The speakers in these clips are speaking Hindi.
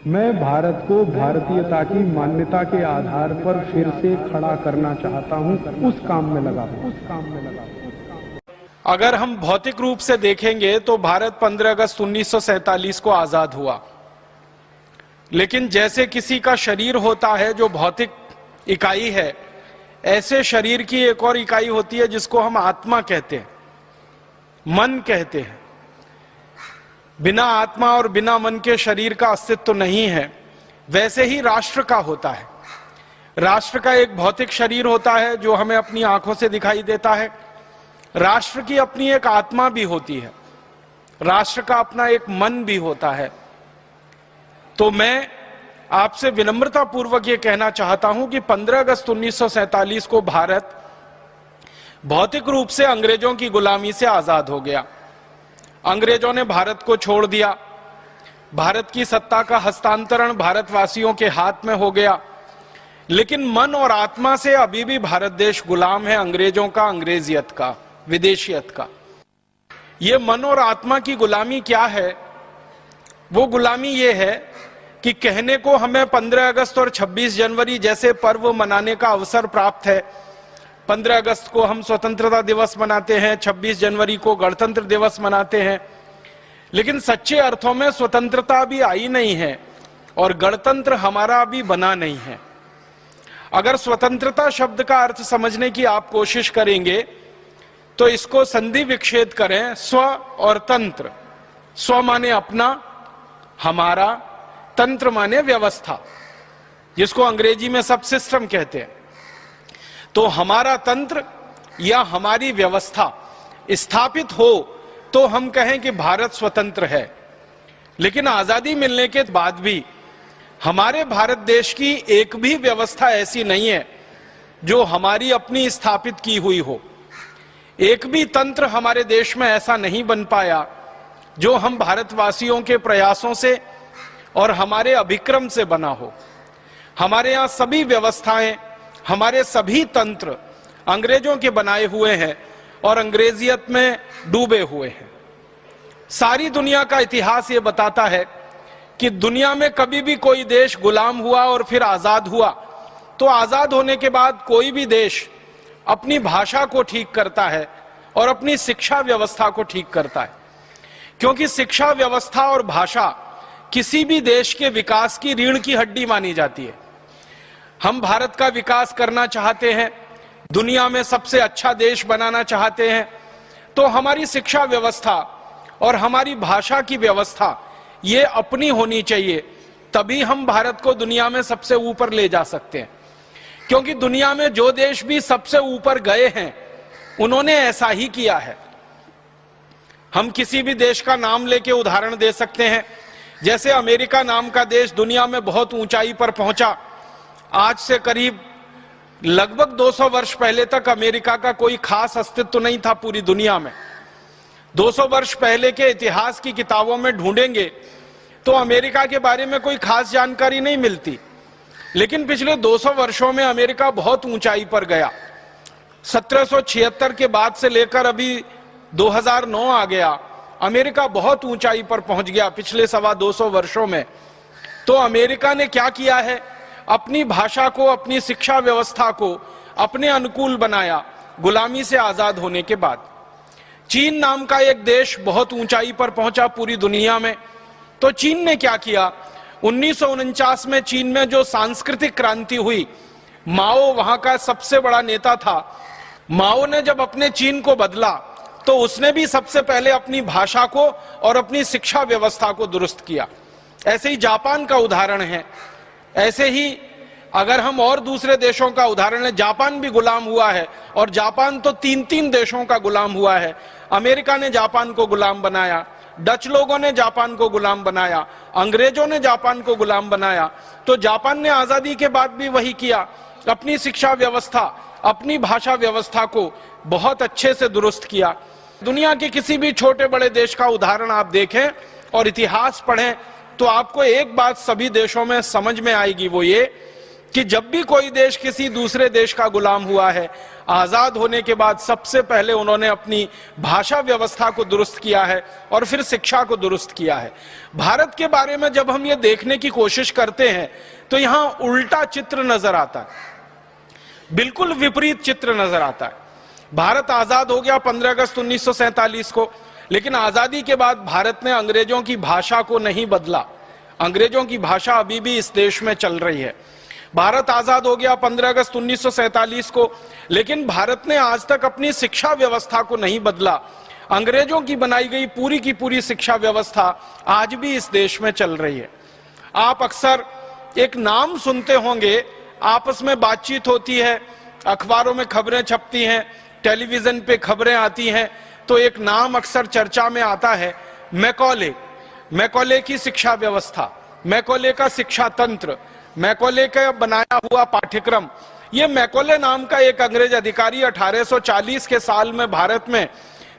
मैं भारत को भारतीयता की मान्यता के आधार पर फिर से खड़ा करना चाहता हूं, उस काम में लगा हूं। अगर हम भौतिक रूप से देखेंगे तो भारत 15 अगस्त 1947 को आजाद हुआ, लेकिन जैसे किसी का शरीर होता है जो भौतिक इकाई है, ऐसे शरीर की एक और इकाई होती है जिसको हम आत्मा कहते हैं, मन कहते हैं। बिना आत्मा और बिना मन के शरीर का अस्तित्व नहीं है। वैसे ही राष्ट्र का होता है। राष्ट्र का एक भौतिक शरीर होता है जो हमें अपनी आंखों से दिखाई देता है। राष्ट्र की अपनी एक आत्मा भी होती है। राष्ट्र का अपना एक मन भी होता है। तो मैं आपसे विनम्रता पूर्वक ये कहना चाहता हूं कि 15 अगस्त 1947 को भारत भौतिक रूप से अंग्रेजों की गुलामी से आजाद हो गया। अंग्रेजों ने भारत को छोड़ दिया। भारत की सत्ता का हस्तांतरण भारतवासियों के हाथ में हो गया, लेकिन मन और आत्मा से अभी भी भारत देश गुलाम है अंग्रेजों का, अंग्रेजियत का, विदेशियत का। ये मन और आत्मा की गुलामी क्या है? वो गुलामी ये है कि कहने को हमें 15 अगस्त और 26 जनवरी जैसे पर्व मनाने का अवसर प्राप्त है। 15 अगस्त को हम स्वतंत्रता दिवस मनाते हैं, 26 जनवरी को गणतंत्र दिवस मनाते हैं, लेकिन सच्चे अर्थों में स्वतंत्रता भी आई नहीं है और गणतंत्र हमारा भी बना नहीं है। अगर स्वतंत्रता शब्द का अर्थ समझने की आप कोशिश करेंगे तो इसको संधि विच्छेद करें, स्व और तंत्र। स्व माने अपना, हमारा, तंत्र माने व्यवस्था, जिसको अंग्रेजी में सब सिस्टम कहते हैं। तो हमारा तंत्र या हमारी व्यवस्था स्थापित हो तो हम कहें कि भारत स्वतंत्र है। लेकिन आजादी मिलने के बाद भी हमारे भारत देश की एक भी व्यवस्था ऐसी नहीं है जो हमारी अपनी स्थापित की हुई हो। एक भी तंत्र हमारे देश में ऐसा नहीं बन पाया जो हम भारतवासियों के प्रयासों से और हमारे अभिक्रम से बना हो। हमारे यहाँ सभी व्यवस्थाएं, हमारे सभी तंत्र अंग्रेजों के बनाए हुए हैं और अंग्रेजियत में डूबे हुए हैं। सारी दुनिया का इतिहास ये बताता है कि दुनिया में कभी भी कोई देश गुलाम हुआ और फिर आजाद हुआ तो आजाद होने के बाद कोई भी देश अपनी भाषा को ठीक करता है और अपनी शिक्षा व्यवस्था को ठीक करता है, क्योंकि शिक्षा व्यवस्था और भाषा किसी भी देश के विकास की रीढ़ की हड्डी मानी जाती है। हम भारत का विकास करना चाहते हैं, दुनिया में सबसे अच्छा देश बनाना चाहते हैं, तो हमारी शिक्षा व्यवस्था और हमारी भाषा की व्यवस्था ये अपनी होनी चाहिए, तभी हम भारत को दुनिया में सबसे ऊपर ले जा सकते हैं। क्योंकि दुनिया में जो देश भी सबसे ऊपर गए हैं उन्होंने ऐसा ही किया है। हम किसी भी देश का नाम लेके उदाहरण दे सकते हैं। जैसे अमेरिका नाम का देश दुनिया में बहुत ऊंचाई पर पहुंचा। आज से करीब लगभग 200 वर्ष पहले तक अमेरिका का कोई खास अस्तित्व नहीं था पूरी दुनिया में। 200 वर्ष पहले के इतिहास की किताबों में ढूंढेंगे तो अमेरिका के बारे में कोई खास जानकारी नहीं मिलती, लेकिन पिछले 200 वर्षों में अमेरिका बहुत ऊंचाई पर गया। 1776 के बाद से लेकर अभी 2009 आ गया, अमेरिका बहुत ऊंचाई पर पहुंच गया पिछले 225 वर्षों में। तो अमेरिका ने क्या किया है? अपनी भाषा को, अपनी शिक्षा व्यवस्था को अपने अनुकूल बनाया गुलामी से आजाद होने के बाद। चीन नाम का एक देश बहुत ऊंचाई पर पहुंचा पूरी दुनिया में। तो चीन ने क्या किया? 1949 में चीन में जो सांस्कृतिक क्रांति हुई, माओ वहां का सबसे बड़ा नेता था। माओ ने जब अपने चीन को बदला तो उसने भी सबसे पहले अपनी भाषा को और अपनी शिक्षा व्यवस्था को दुरुस्त किया। ऐसे ही जापान का उदाहरण है। ऐसे ही अगर हम और दूसरे देशों का उदाहरण लें, जापान भी गुलाम हुआ है और जापान तो 3 देशों का गुलाम हुआ है। अमेरिका ने जापान को गुलाम बनाया, डच लोगों ने जापान को गुलाम बनाया, अंग्रेजों ने जापान को गुलाम बनाया। तो जापान ने आजादी के बाद भी वही किया, अपनी शिक्षा व्यवस्था, अपनी भाषा व्यवस्था को बहुत अच्छे से दुरुस्त किया। दुनिया के किसी भी छोटे बड़े देश का उदाहरण आप देखें और इतिहास पढ़ें तो आपको एक बात सभी देशों में समझ में आएगी, वो ये कि जब भी कोई देश किसी दूसरे देश का गुलाम हुआ है, आजाद होने के बाद सबसे पहले उन्होंने अपनी भाषा व्यवस्था को दुरुस्त किया है और फिर शिक्षा को दुरुस्त किया है। भारत के बारे में जब हम ये देखने की कोशिश करते हैं तो यहां उल्टा चित्र नजर आता है, बिल्कुल विपरीत चित्र नजर आता है। भारत आजाद हो गया 15 अगस्त 1947 को, लेकिन आजादी के बाद भारत ने अंग्रेजों की भाषा को नहीं बदला। अंग्रेजों की भाषा अभी भी इस देश में चल रही है। भारत आजाद हो गया 15 अगस्त 1947 को, लेकिन भारत ने आज तक अपनी शिक्षा व्यवस्था को नहीं बदला। अंग्रेजों की बनाई गई पूरी की पूरी शिक्षा व्यवस्था आज भी इस देश में चल रही है। आप अक्सर एक नाम सुनते होंगे, आपस में बातचीत होती है, अखबारों में खबरें छपती हैं, टेलीविजन पे खबरें आती हैं, तो एक नाम अक्सर चर्चा में आता है, मैकॉले। मैकॉले की शिक्षा व्यवस्था, मैकॉले का शिक्षा तंत्र, मैकॉले का बनाया हुआ पाठ्यक्रम। ये मैकॉले नाम का एक अंग्रेज अधिकारी 1840 के साल में भारत में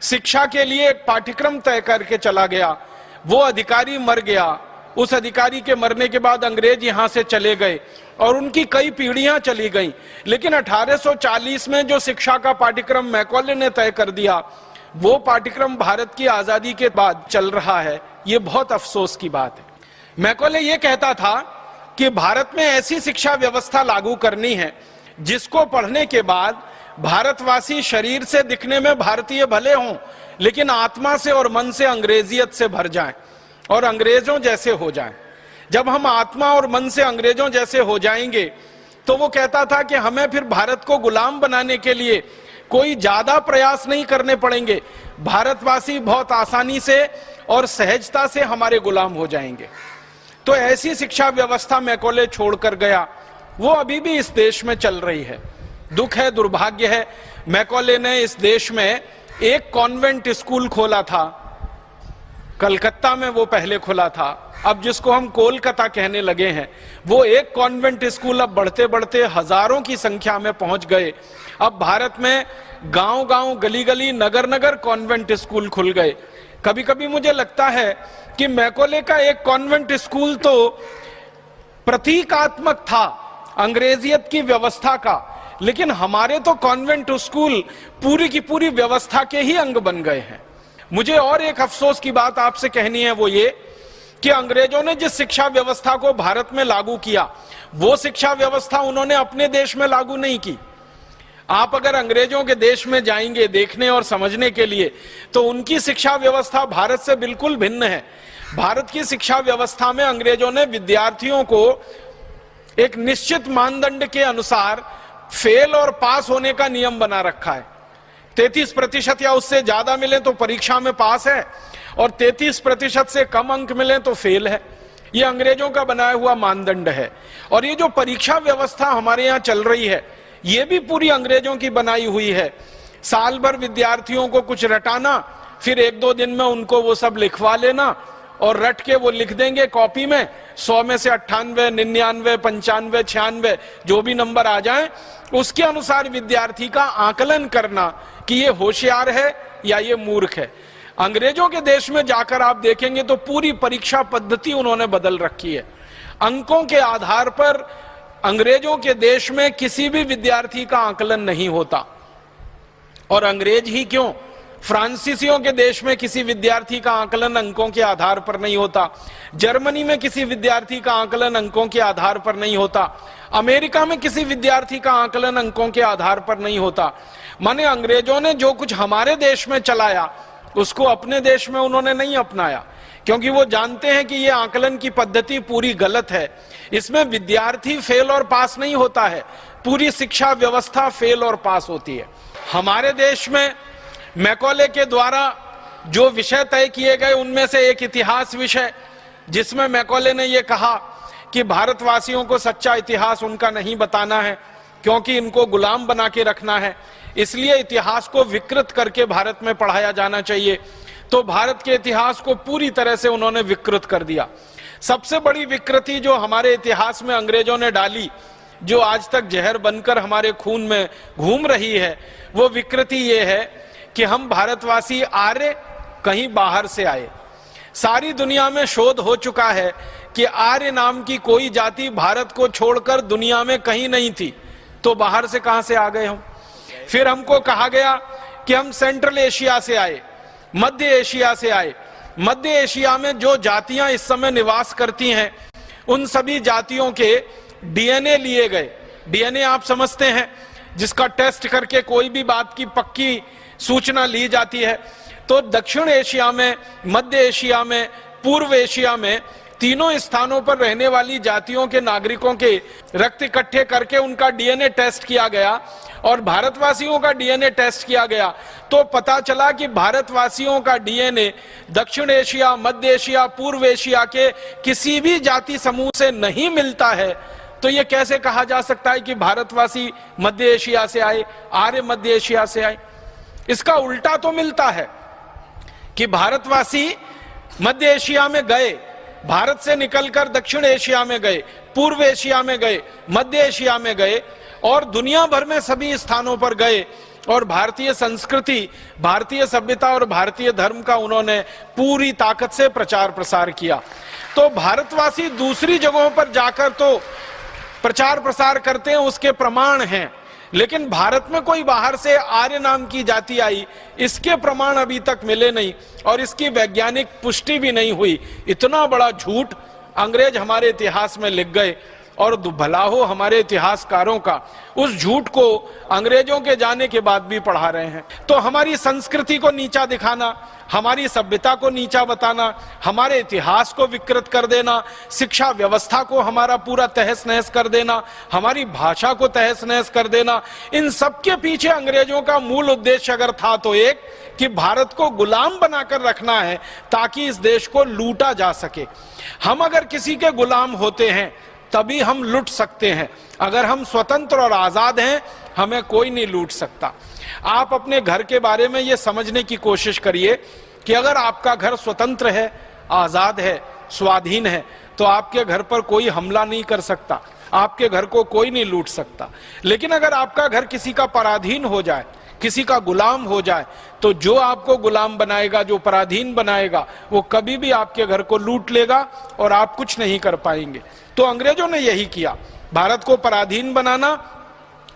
शिक्षा के लिए एक पाठ्यक्रम तय करके चला गया। वो अधिकारी मर गया। उस अधिकारी के मरने के बाद अंग्रेज यहां से चले गए और उनकी कई पीढ़ियां चली गईं। लेकिन 1840 में जो शिक्षा का पाठ्यक्रम मैकॉले ने तय कर दिया, वो पाठ्यक्रम भारत की आजादी के बाद चल रहा है। ये बहुत अफसोस की बात है। मैकॉले ये कहता था कि भारत में ऐसी शिक्षा व्यवस्था लागू करनी है जिसको पढ़ने के बाद भारतवासी शरीर से दिखने में भारतीय भले हों, लेकिन आत्मा से और मन से अंग्रेजियत से भर जाएं और अंग्रेजों जैसे हो जाएं। जब हम आत्मा और मन से अंग्रेजों जैसे हो जाएंगे तो वो कहता था कि हमें फिर भारत को गुलाम बनाने के लिए कोई ज्यादा प्रयास नहीं करने पड़ेंगे। भारतवासी बहुत आसानी से और सहजता से हमारे गुलाम हो जाएंगे। तो ऐसी शिक्षा व्यवस्था मैकॉले छोड़कर गया, वो अभी भी इस देश में चल रही है। दुख है, दुर्भाग्य है, मैकॉले ने इस देश में एक कॉन्वेंट स्कूल खोला था। कलकत्ता में वो पहले खुला था, अब जिसको हम कोलकाता कहने लगे हैं। वो एक कॉन्वेंट स्कूल अब बढ़ते बढ़ते हजारों की संख्या में पहुंच गए। अब भारत में गांव गांव, गली गली, नगर नगर कॉन्वेंट स्कूल खुल गए। कभी कभी मुझे लगता है कि मैकॉले का एक कॉन्वेंट स्कूल तो प्रतीकात्मक था अंग्रेजियत की व्यवस्था का, लेकिन हमारे तो कॉन्वेंट स्कूल पूरी की पूरी व्यवस्था के ही अंग बन गए हैं। मुझे और एक अफसोस की बात आपसे कहनी है, वो ये कि अंग्रेजों ने जिस शिक्षा व्यवस्था को भारत में लागू किया, वो शिक्षा व्यवस्था उन्होंने अपने देश में लागू नहीं की। आप अगर अंग्रेजों के देश में जाएंगे देखने और समझने के लिए, तो उनकी शिक्षा व्यवस्था भारत से बिल्कुल भिन्न है। भारत की शिक्षा व्यवस्था में अंग्रेजों ने विद्यार्थियों को एक निश्चित मानदंड के अनुसार फेल और पास होने का नियम बना रखा है। 33% या उससे ज्यादा मिले तो परीक्षा में पास है, और 33% से कम अंक मिले तो फेल है। ये अंग्रेजों का बनाया हुआ मानदंड है। और ये जो परीक्षा व्यवस्था हमारे यहाँ चल रही है, ये भी पूरी अंग्रेजों की बनाई हुई है। साल भर विद्यार्थियों को कुछ रटाना, फिर 1-2 दिन में उनको वो सब लिखवा लेना, और रट के वो लिख देंगे कॉपी में। 100 में से 98, 99, 95, 96 जो भी नंबर आ जाएं, उसके अनुसार विद्यार्थी का आकलन करना कि ये होशियार है या ये मूर्ख है। अंग्रेजों के देश में जाकर आप देखेंगे तो पूरी परीक्षा पद्धति उन्होंने बदल रखी है। अंकों के आधार पर अंग्रेजों के देश में किसी भी विद्यार्थी का आकलन नहीं होता। और अंग्रेज ही क्यों, फ्रांसीसियों के देश में किसी विद्यार्थी का आकलन अंकों के आधार पर नहीं होता। जर्मनी में किसी विद्यार्थी का आकलन अंकों के आधार पर नहीं होता। अमेरिका में किसी विद्यार्थी का आकलन अंकों के आधार पर नहीं होता। माने अंग्रेजों ने जो कुछ हमारे देश में चलाया, उसको अपने देश में उन्होंने नहीं अपनाया, क्योंकि वो जानते हैं कि ये आकलन की पद्धति पूरी गलत है। इसमें विद्यार्थी फेल और पास नहीं होता है, पूरी शिक्षा व्यवस्था फेल और पास होती है। हमारे देश में मैकॉले के द्वारा जो विषय तय किए गए, उनमें से एक इतिहास विषय, जिसमें मैकॉले ने यह कहा कि भारतवासियों को सच्चा इतिहास उनका नहीं बताना है, क्योंकि इनको गुलाम बना के रखना है, इसलिए इतिहास को विकृत करके भारत में पढ़ाया जाना चाहिए। तो भारत के इतिहास को पूरी तरह से उन्होंने विकृत कर दिया। सबसे बड़ी विकृति जो हमारे इतिहास में अंग्रेजों ने डाली, जो आज तक जहर बनकर हमारे खून में घूम रही है, वो विकृति ये है कि हम भारतवासी आर्य कहीं बाहर से आए। सारी दुनिया में शोध हो चुका है कि आर्य नाम की कोई जाति भारत को छोड़कर दुनिया में कहीं नहीं थी, तो बाहर से कहां से आ गए हम? फिर हमको कहा गया कि हम सेंट्रल एशिया से आए, मध्य एशिया से आए। मध्य एशिया में जो जातियां इस समय निवास करती हैं, उन सभी जातियों के डीएनए लिए गए। डीएनए आप समझते हैं, जिसका टेस्ट करके कोई भी बात की पक्की सूचना ली जाती है। तो दक्षिण एशिया में, मध्य एशिया में, पूर्व एशिया में, तीनों स्थानों पर रहने वाली जातियों के नागरिकों के रक्त इकट्ठे करके उनका डीएनए टेस्ट किया गया और भारतवासियों का डीएनए टेस्ट किया गया। तो पता चला कि भारतवासियों का डीएनए दक्षिण एशिया, मध्य एशिया, पूर्व एशिया के किसी भी जाति समूह से नहीं मिलता है। तो ये कैसे कहा जा सकता है कि भारतवासी मध्य एशिया से आए, आर्य मध्य एशिया से आए? इसका उल्टा तो मिलता है कि भारतवासी मध्य एशिया में गए, भारत से निकलकर दक्षिण एशिया में गए, पूर्व एशिया में गए, मध्य एशिया में गए और दुनिया भर में सभी स्थानों पर गए और भारतीय संस्कृति, भारतीय सभ्यता और भारतीय धर्म का उन्होंने पूरी ताकत से प्रचार प्रसार किया। तो भारतवासी दूसरी जगहों पर जाकर तो प्रचार प्रसार करते हैं, उसके प्रमाण हैं, लेकिन भारत में कोई बाहर से आर्य नाम की जाति आई, इसके प्रमाण अभी तक मिले नहीं और इसकी वैज्ञानिक पुष्टि भी नहीं हुई। इतना बड़ा झूठ अंग्रेज हमारे इतिहास में लिख गए और भला हो हमारे इतिहासकारों का, उस झूठ को अंग्रेजों के जाने के बाद भी पढ़ा रहे हैं। तो हमारी संस्कृति को नीचा दिखाना, हमारी सभ्यता को नीचा बताना, हमारे इतिहास को विकृत कर देना, शिक्षा व्यवस्था को हमारा पूरा तहस नहस कर देना, हमारी भाषा को तहस नहस कर देना, इन सब के पीछे अंग्रेजों का मूल उद्देश्य अगर था तो एक कि भारत को गुलाम बनाकर रखना है ताकि इस देश को लूटा जा सके। हम अगर किसी के गुलाम होते हैं तभी हम लूट सकते हैं। अगर हम स्वतंत्र और आजाद हैं, हमें कोई नहीं लूट सकता। आप अपने घर के बारे में यह समझने की कोशिश करिए कि अगर आपका घर स्वतंत्र है, आजाद है, स्वाधीन है, तो आपके घर पर कोई हमला नहीं कर सकता, आपके घर को कोई नहीं लूट सकता। लेकिन अगर आपका घर किसी का पराधीन हो जाए, किसी का गुलाम हो जाए, तो जो आपको गुलाम बनाएगा, जो पराधीन बनाएगा, वो कभी भी आपके घर को लूट लेगा और आप कुछ नहीं कर पाएंगे। तो अंग्रेजों ने यही किया, भारत को पराधीन बनाना,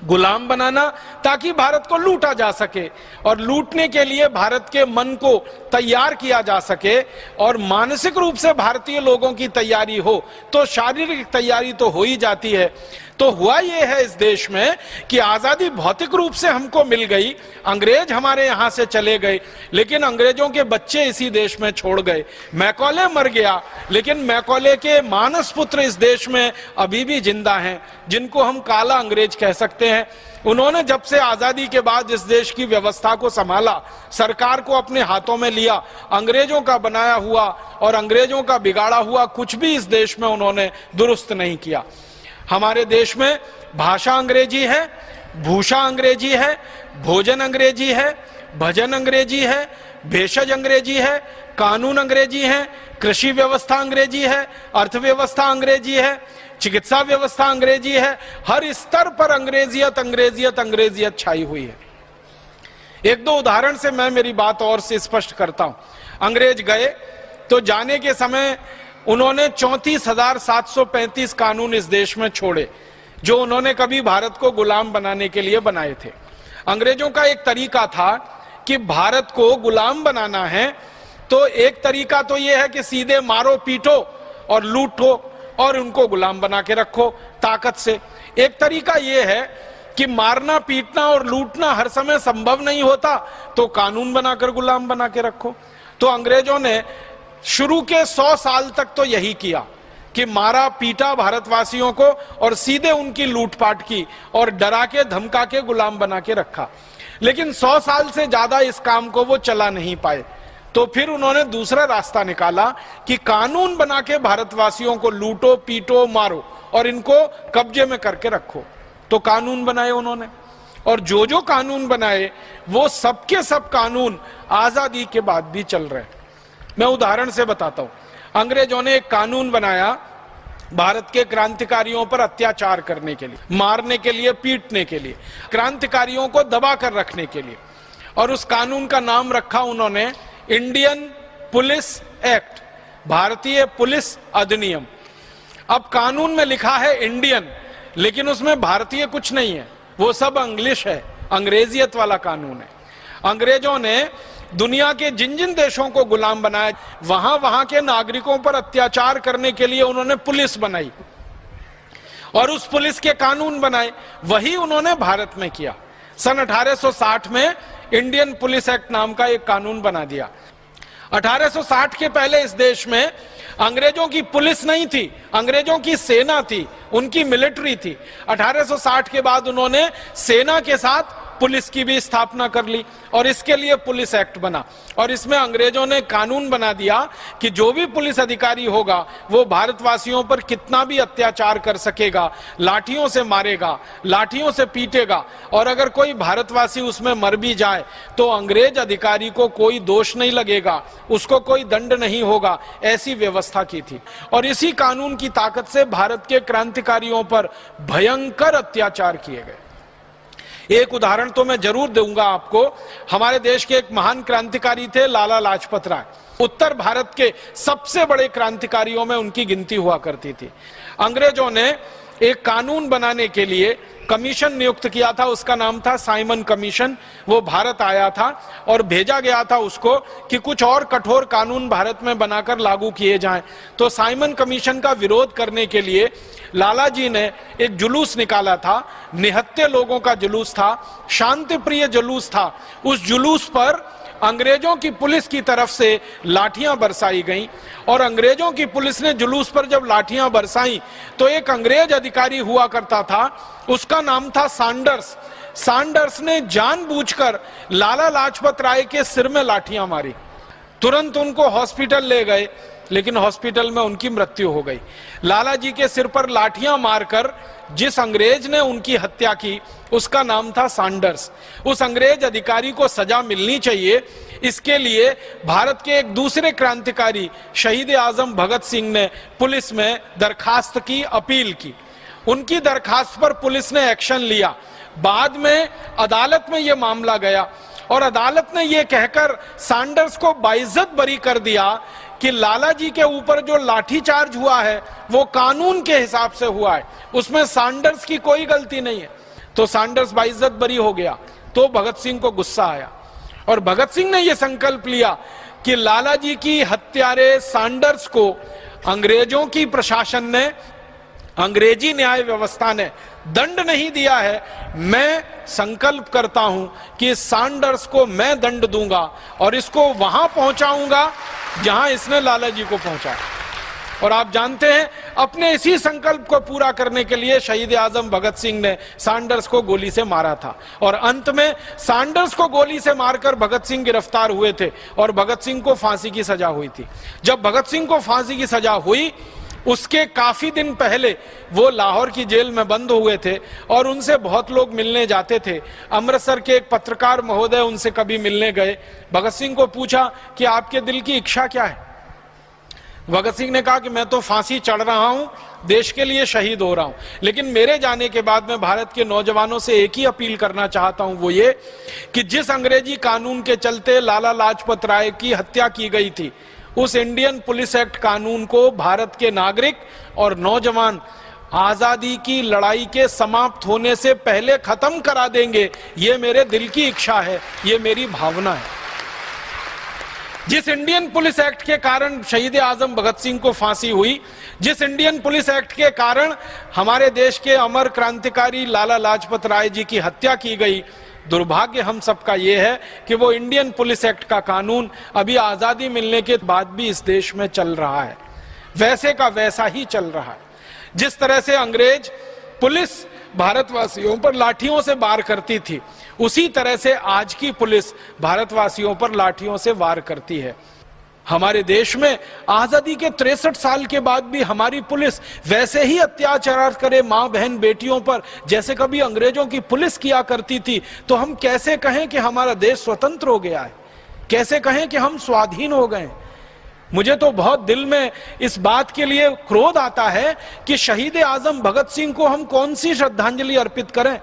गुलाम बनाना, ताकि भारत को लूटा जा सके और लूटने के लिए भारत के मन को तैयार किया जा सके। और मानसिक रूप से भारतीय लोगों की तैयारी हो तो शारीरिक तैयारी तो हो ही जाती है। तो हुआ यह है इस देश में कि आजादी भौतिक रूप से हमको मिल गई, अंग्रेज हमारे यहां से चले गए, लेकिन अंग्रेजों के बच्चे इसी देश में छोड़ गए। मैकॉले मर गया, लेकिन मैकॉले के मानस पुत्र इस देश में अभी भी जिंदा हैं, जिनको हम काला अंग्रेज कह सकते हैं। उन्होंने जब से आजादी के बाद इस देश की व्यवस्था को संभाला, सरकार को अपने हाथों में लिया, अंग्रेजों का बनाया हुआ और अंग्रेजों का बिगाड़ा हुआ कुछ भी इस देश में उन्होंने दुरुस्त नहीं किया। हमारे देश में भाषा अंग्रेजी है, भूषा अंग्रेजी है, भोजन अंग्रेजी है, भजन अंग्रेजी है, भेषज अंग्रेजी है, कानून अंग्रेजी है, कृषि व्यवस्था अंग्रेजी है, अर्थव्यवस्था अंग्रेजी है, चिकित्सा व्यवस्था अंग्रेजी है। हर स्तर पर अंग्रेजियत अंग्रेजियत अंग्रेजियत छाई हुई है। एक दो उदाहरण से मैं मेरी बात और से स्पष्ट करता हूं। अंग्रेज गए तो जाने के समय उन्होंने 34,735 कानून इस देश में छोड़े, जो उन्होंने कभी भारत को गुलाम बनाने के लिए बनाए थे। अंग्रेजों का एक तरीका था कि भारत को गुलाम बनाना है तो एक तरीका तो यह है कि सीधे मारो, पीटो और लूटो और उनको गुलाम बना के रखो ताकत से। एक तरीका यह है कि मारना, पीटना और लूटना हर समय संभव नहीं होता, तो कानून बनाकर गुलाम बना के रखो। तो अंग्रेजों ने शुरू के 100 साल तक तो यही किया कि मारा, पीटा भारतवासियों को और सीधे उनकी लूटपाट की और डरा के धमका के गुलाम बना के रखा। लेकिन 100 साल से ज्यादा इस काम को वो चला नहीं पाए। तो फिर उन्होंने दूसरा रास्ता निकाला कि कानून बना के भारतवासियों को लूटो, पीटो, मारो और इनको कब्जे में करके रखो। तो कानून बनाए उन्होंने, और जो जो कानून बनाए वो सबके सब कानून आजादी के बाद भी चल रहे हैं। मैं उदाहरण से बताता हूं। अंग्रेजों ने एक कानून बनाया भारत के क्रांतिकारियों पर अत्याचार करने के लिए, मारने के लिए, पीटने के लिए, क्रांतिकारियों को दबा कर रखने के लिए। और उस कानून का नाम रखा उन्होंने इंडियन पुलिस एक्ट, भारतीय पुलिस अधिनियम। अब कानून में लिखा है इंडियन, लेकिन उसमें भारतीय कुछ नहीं है, वो सब इंग्लिश है, अंग्रेजियत वाला कानून है। अंग्रेजों ने दुनिया के जिन जिन देशों को गुलाम बनाया, वहां के नागरिकों पर अत्याचार करने के लिए उन्होंने पुलिस बनाई और उस पुलिस के कानून बनाए, वही उन्होंने भारत में किया। सन 1860 में इंडियन पुलिस एक्ट नाम का एक कानून बना दिया। 1860 के पहले इस देश में अंग्रेजों की पुलिस नहीं थी, अंग्रेजों की सेना थी, उनकी मिलिट्री थी। 1860 के बाद उन्होंने सेना के साथ पुलिस की भी स्थापना कर ली और इसके लिए पुलिस एक्ट बना। और इसमें अंग्रेजों ने कानून बना दिया कि जो भी पुलिस अधिकारी होगा वो भारतवासियों पर कितना भी अत्याचार कर सकेगा, लाठियों से मारेगा, लाठियों से पीटेगा, और अगर कोई भारतवासी उसमें मर भी जाए तो अंग्रेज अधिकारी को कोई दोष नहीं लगेगा, उसको कोई दंड नहीं होगा, ऐसी व्यवस्था की थी। और इसी कानून की ताकत से भारत के क्रांतिकारियों पर भयंकर अत्याचार किए गए। एक उदाहरण तो मैं जरूर दूंगा आपको। हमारे देश के एक महान क्रांतिकारी थे लाला लाजपत राय। उत्तर भारत के सबसे बड़े क्रांतिकारियों में उनकी गिनती हुआ करती थी। अंग्रेजों ने एक कानून बनाने के लिए कमीशन नियुक्त किया था, उसका नाम था साइमन कमीशन। वो भारत आया था और भेजा गया था उसको कि कुछ और कठोर कानून भारत में बनाकर लागू किए जाएं। तो साइमन कमीशन का विरोध करने के लिए लाला जी ने एक जुलूस निकाला था, निहत्थे लोगों का जुलूस था, शांति प्रिय जुलूस था। उस जुलूस पर अंग्रेजों की पुलिस की तरफ से लाठियां बरसाई गईं और अंग्रेजों की पुलिस ने जुलूस पर जब लाठियां बरसाई तो एक अंग्रेज अधिकारी हुआ करता था, उसका नाम था सैंडर्स। सैंडर्स ने जानबूझकर लाला लाजपत राय के सिर में लाठियां मारी। तुरंत उनको हॉस्पिटल ले गए, लेकिन हॉस्पिटल में उनकी मृत्यु हो गई। लाला जी के सिर पर लाठियां मारकर जिस अंग्रेज ने उनकी हत्या की उसका नाम था सैंडर्स। उस अंग्रेज अधिकारी को सजा मिलनी चाहिए, इसके लिए भारत के एक दूसरे क्रांतिकारी शहीद आजम भगत सिंह ने पुलिस में दरखास्त की, अपील की। उनकी दरखास्त पर पुलिस ने एक्शन लिया। बाद में अदालत में यह मामला गया और अदालत ने यह कहकर सैंडर्स को बाइज्जत बरी कर दिया कि लाला जी के ऊपर जो लाठीचार्ज हुआ है वो कानून के हिसाब से हुआ है, उसमें सैंडर्स की कोई गलती नहीं है। तो सैंडर्स बाइज्जत बरी हो गया। तो भगत सिंह को गुस्सा आया और भगत सिंह ने यह संकल्प लिया कि लाला जी की हत्यारे सैंडर्स को अंग्रेजों की प्रशासन ने, अंग्रेजी न्याय व्यवस्था ने दंड नहीं दिया है। मैं संकल्प करता हूं कि सैंडर्स को मैं दंड दूंगा और इसको वहां पहुंचाऊंगा जहां इसने लाला जी को पहुंचाया। और आप जानते हैं, अपने इसी संकल्प को पूरा करने के लिए शहीद आजम भगत सिंह ने सैंडर्स को गोली से मारा था और अंत में सैंडर्स को गोली से मारकर भगत सिंह गिरफ्तार हुए थे और भगत सिंह को फांसी की सजा हुई थी। जब भगत सिंह को फांसी की सजा हुई उसके काफी दिन पहले वो लाहौर की जेल में बंद हुए थे और उनसे बहुत लोग मिलने जाते थे। अमृतसर के एक पत्रकार महोदय उनसे कभी मिलने गए। भगत सिंह को पूछा कि आपके दिल की इच्छा क्या है। भगत सिंह ने कहा कि मैं तो फांसी चढ़ रहा हूं, देश के लिए शहीद हो रहा हूं, लेकिन मेरे जाने के बाद मैं भारत के नौजवानों से एक ही अपील करना चाहता हूं, वो ये कि जिस अंग्रेजी कानून के चलते लाला लाजपत राय की हत्या की गई थी, उस इंडियन पुलिस एक्ट कानून को भारत के नागरिक और नौजवान आजादी की लड़ाई के समाप्त होने से पहले खत्म करा देंगे। ये मेरे दिल की इच्छा है, ये मेरी भावना है। जिस इंडियन पुलिस एक्ट के कारण शहीद आजम भगत सिंह को फांसी हुई, जिस इंडियन पुलिस एक्ट के कारण हमारे देश के अमर क्रांतिकारी लाला लाजपत राय जी की हत्या की गई, दुर्भाग्य हम सबका यह है कि वो इंडियन पुलिस एक्ट का कानून अभी आजादी मिलने के बाद भी इस देश में चल रहा है, वैसे का वैसा ही चल रहा है। जिस तरह से अंग्रेज पुलिस भारतवासियों पर लाठियों से वार करती थी, उसी तरह से आज की पुलिस भारतवासियों पर लाठियों से वार करती है। हमारे देश में आजादी के 63 साल के बाद भी हमारी पुलिस वैसे ही अत्याचार करे मां बहन बेटियों पर जैसे कभी अंग्रेजों की पुलिस किया करती थी। तो हम कैसे कहें कि हमारा देश स्वतंत्र हो गया है, कैसे कहें कि हम स्वाधीन हो गए। मुझे तो बहुत दिल में इस बात के लिए क्रोध आता है कि शहीद आजम भगत सिंह को हम कौन सी श्रद्धांजलि अर्पित करें,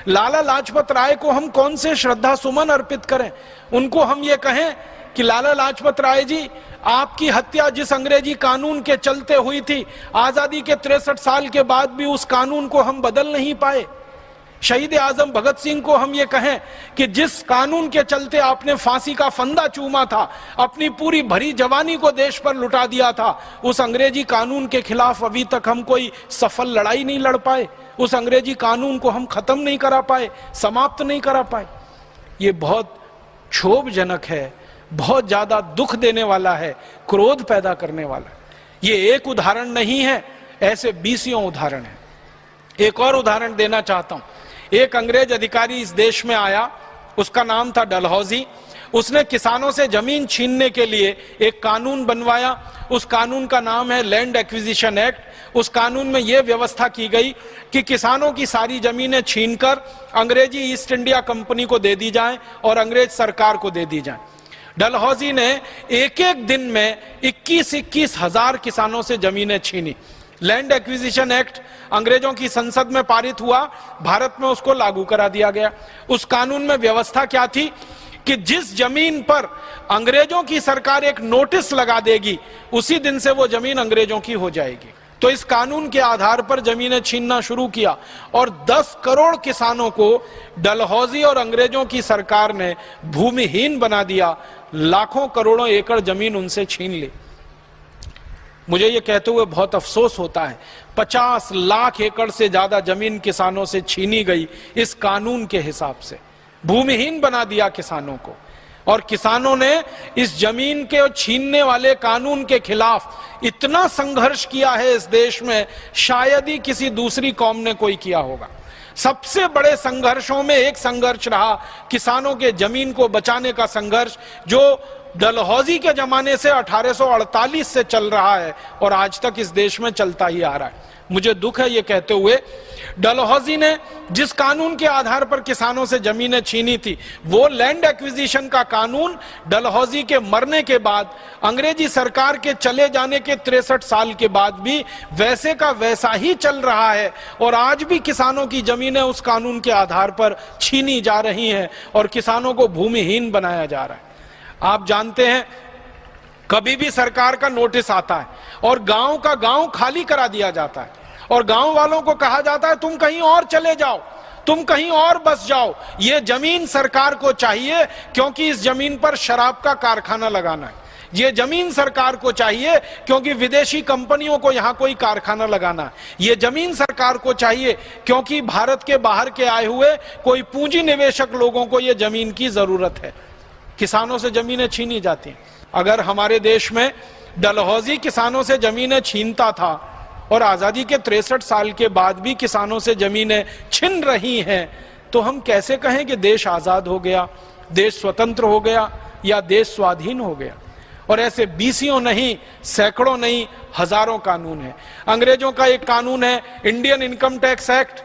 लाला लाजपत राय को हम कौन से श्रद्धा सुमन अर्पित करें, उनको हम ये कहें कि लाला लाजपत राय जी, आपकी हत्या जिस अंग्रेजी कानून के चलते हुई थी, आजादी के 63 साल के बाद भी उस कानून को हम बदल नहीं पाए। शहीद आजम भगत सिंह को हम ये कहें कि जिस कानून के चलते आपने फांसी का फंदा चूमा था, अपनी पूरी भरी जवानी को देश पर लुटा दिया था, उस अंग्रेजी कानून के खिलाफ अभी तक हम कोई सफल लड़ाई नहीं लड़ पाए, उस अंग्रेजी कानून को हम खत्म नहीं करा पाए, समाप्त नहीं करा पाए। ये बहुत क्षोभजनक है, बहुत ज्यादा दुख देने वाला है, क्रोध पैदा करने वाला है। ये एक उदाहरण नहीं है, ऐसे 20 उदाहरण है। एक और उदाहरण देना चाहता हूं। एक अंग्रेज अधिकारी इस देश में आया, उसका नाम था डलहौजी। उसने किसानों से जमीन छीनने के लिए एक कानून बनवाया। उस कानून का नाम है लैंड एक्विजिशन एक्ट। उस कानून में यह व्यवस्था की गई कि किसानों की सारी जमीनें छीनकर अंग्रेजी ईस्ट इंडिया कंपनी को दे दी जाएं और अंग्रेज सरकार को दे दी जाएं। डलहौजी ने एक एक दिन में 21-21 हजार किसानों से जमीनें छीनी। लैंड एक्विजिशन एक्ट अंग्रेजों की संसद में पारित हुआ, भारत में उसको लागू करा दिया गया। उस कानून में व्यवस्था क्या थी कि जिस जमीन पर अंग्रेजों की सरकार एक नोटिस लगा देगी, उसी दिन से वो जमीन अंग्रेजों की हो जाएगी। तो इस कानून के आधार पर जमीनें छीनना शुरू किया और 10 करोड़ किसानों को डलहौजी और अंग्रेजों की सरकार ने भूमिहीन बना दिया। लाखों करोड़ों एकड़ जमीन उनसे छीन ली। मुझे ये कहते हुए बहुत अफसोस होता है, 50 लाख एकड़ से ज्यादा जमीन किसानों से छीनी गई इस कानून के हिसाब से, भूमिहीन बना दिया किसानों को। और किसानों ने इस जमीन के छीनने वाले कानून के खिलाफ इतना संघर्ष किया है इस देश में, शायद ही किसी दूसरी कौम ने कोई किया होगा। सबसे बड़े संघर्षों में एक संघर्ष रहा किसानों के जमीन को बचाने का संघर्ष, जो डलहौजी के जमाने से 1848 से चल रहा है और आज तक इस देश में चलता ही आ रहा है। मुझे दुख है ये कहते हुए, डलहौजी ने जिस कानून के आधार पर किसानों से जमीनें छीनी थी, वो लैंड एक्विजिशन का कानून डलहौजी के मरने के बाद, अंग्रेजी सरकार के चले जाने के 63 साल के बाद भी वैसे का वैसा ही चल रहा है और आज भी किसानों की जमीनें उस कानून के आधार पर छीनी जा रही हैं और किसानों को भूमिहीन बनाया जा रहा है। आप जानते हैं, कभी भी सरकार का नोटिस आता है और गांव का गांव खाली करा दिया जाता है और गांव वालों को कहा जाता है तुम कहीं और चले जाओ, तुम कहीं और बस जाओ, ये जमीन सरकार को चाहिए क्योंकि इस जमीन पर शराब का कारखाना लगाना है, ये जमीन सरकार को चाहिए क्योंकि विदेशी कंपनियों को यहां कोई कारखाना लगाना है, ये जमीन सरकार को चाहिए क्योंकि भारत के बाहर के आए हुए कोई पूंजी निवेशक लोगों को ये जमीन की जरूरत है। किसानों से जमीनें छीनी जाती हैं। अगर हमारे देश में डलहौजी किसानों से जमीनें छीनता था और आजादी के 63 साल के बाद भी किसानों से जमीनें छिन रही हैं, तो हम कैसे कहें कि देश आजाद हो गया, देश स्वतंत्र हो गया या देश स्वाधीन हो गया। और ऐसे 20 नहीं, सैकड़ों नहीं, हजारों कानून हैं। अंग्रेजों का एक कानून है इंडियन इनकम टैक्स एक्ट,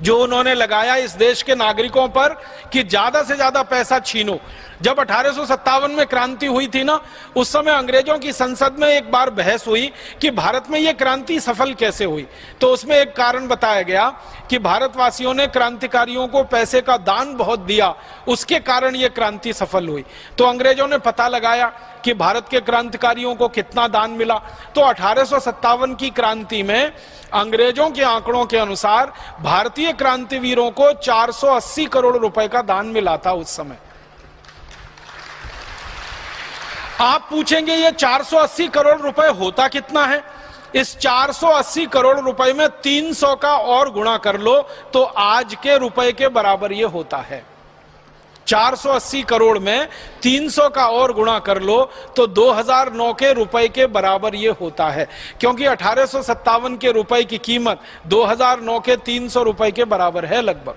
जो उन्होंने लगाया इस देश के नागरिकों पर कि ज्यादा से ज्यादा पैसा छीनो। जब 1857 में क्रांति हुई थी ना, उस समय अंग्रेजों की संसद में एक बार बहस हुई कि भारत में यह क्रांति सफल कैसे हुई। तो उसमें एक कारण बताया गया कि भारतवासियों ने क्रांतिकारियों को पैसे का दान बहुत दिया, उसके कारण यह क्रांति सफल हुई। तो अंग्रेजों ने पता लगाया कि भारत के क्रांतिकारियों को कितना दान मिला। तो 1857 की क्रांति में अंग्रेजों के आंकड़ों के अनुसार भारतीय क्रांतिवीरों को 480 करोड़ रुपए का दान मिला था उस समय। आप पूछेंगे ये 480 करोड़ रुपए होता कितना है? इस 480 करोड़ रुपए में 300 का और गुणा कर लो तो आज के रुपए के बराबर ये होता है। 480 करोड़ में 300 का और गुणा कर लो तो 2009 के रुपए के बराबर ये होता है, क्योंकि 1857 के रुपए की कीमत 2009 के 300 रुपए के बराबर है लगभग।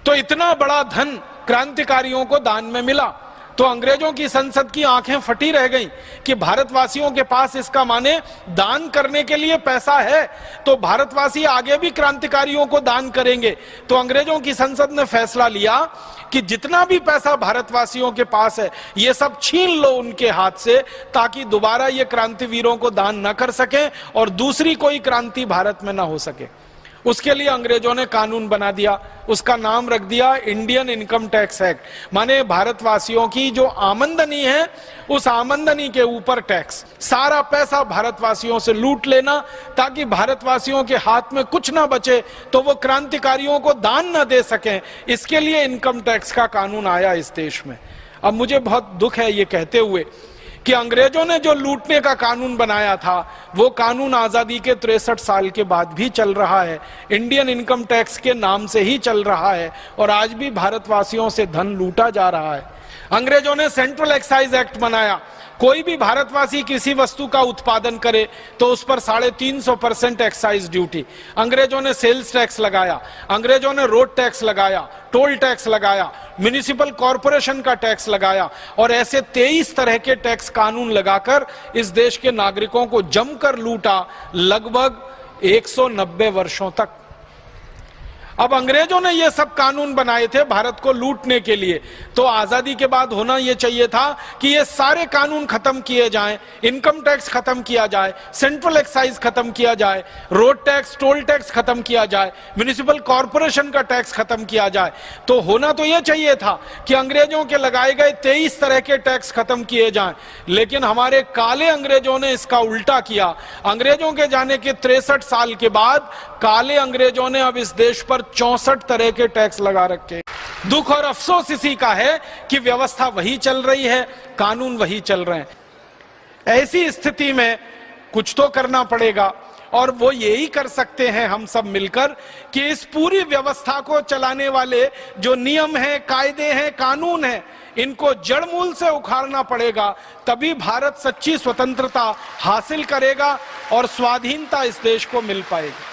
तो इतना बड़ा धन क्रांतिकारियों को दान में मिला। तो अंग्रेजों की संसद की आंखें फटी रह गईं कि भारतवासियों के पास इसका माने दान करने के लिए पैसा है, तो भारतवासी आगे भी क्रांतिकारियों को दान करेंगे। तो अंग्रेजों की संसद ने फैसला लिया कि जितना भी पैसा भारतवासियों के पास है ये सब छीन लो उनके हाथ से, ताकि दोबारा ये क्रांतिवीरों को दान न कर सके और दूसरी कोई क्रांति भारत में ना हो सके। उसके लिए अंग्रेजों ने कानून बना दिया, उसका नाम रख दिया इंडियन इनकम टैक्स एक्ट। माने भारतवासियों की जो आमदनी है उस आमदनी के ऊपर टैक्स, सारा पैसा भारतवासियों से लूट लेना ताकि भारतवासियों के हाथ में कुछ ना बचे तो वो क्रांतिकारियों को दान ना दे सकें। इसके लिए इनकम टैक्स का कानून आया इस देश में। अब मुझे बहुत दुख है ये कहते हुए कि अंग्रेजों ने जो लूटने का कानून बनाया था वो कानून आजादी के 63 साल के बाद भी चल रहा है, इंडियन इनकम टैक्स के नाम से ही चल रहा है और आज भी भारतवासियों से धन लूटा जा रहा है। अंग्रेजों ने सेंट्रल एक्साइज एक्ट बनाया, कोई भी भारतवासी किसी वस्तु का उत्पादन करे तो उस पर 350% एक्साइज ड्यूटी। अंग्रेजों ने सेल्स टैक्स लगाया, अंग्रेजों ने रोड टैक्स लगाया, टोल टैक्स लगाया, म्युनिसिपल कॉरपोरेशन का टैक्स लगाया और ऐसे 23 तरह के टैक्स कानून लगाकर इस देश के नागरिकों को जमकर लूटा लगभग 190 वर्षों तक। अब अंग्रेजों ने ये सब कानून बनाए थे भारत को लूटने के लिए, तो आजादी के बाद होना ये चाहिए था कि ये सारे कानून खत्म किए जाएं, इनकम टैक्स खत्म किया जाए, सेंट्रल एक्साइज खत्म किया जाए, रोड टैक्स टोल टैक्स खत्म किया जाए, म्युनिसिपल कॉरपोरेशन का टैक्स खत्म किया जाए। तो होना तो ये चाहिए था कि अंग्रेजों के लगाए गए 23 तरह के टैक्स खत्म किए जाएं, लेकिन हमारे काले अंग्रेजों ने इसका उल्टा किया। अंग्रेजों के जाने के 63 साल के बाद काले अंग्रेजों ने अब इस देश पर 64 तरह के टैक्स लगा रखे। दुख और अफसोस इसी का है कि व्यवस्था वही चल रही है, कानून वही चल रहे हैं। ऐसी स्थिति में कुछ तो करना पड़ेगा और वो यही कर सकते हैं हम सब मिलकर कि इस पूरी व्यवस्था को चलाने वाले जो नियम हैं, कायदे हैं, कानून हैं, इनको जड़ मूल से उखाड़ना पड़ेगा, तभी भारत सच्ची स्वतंत्रता हासिल करेगा और स्वाधीनता इस देश को मिल पाएगी।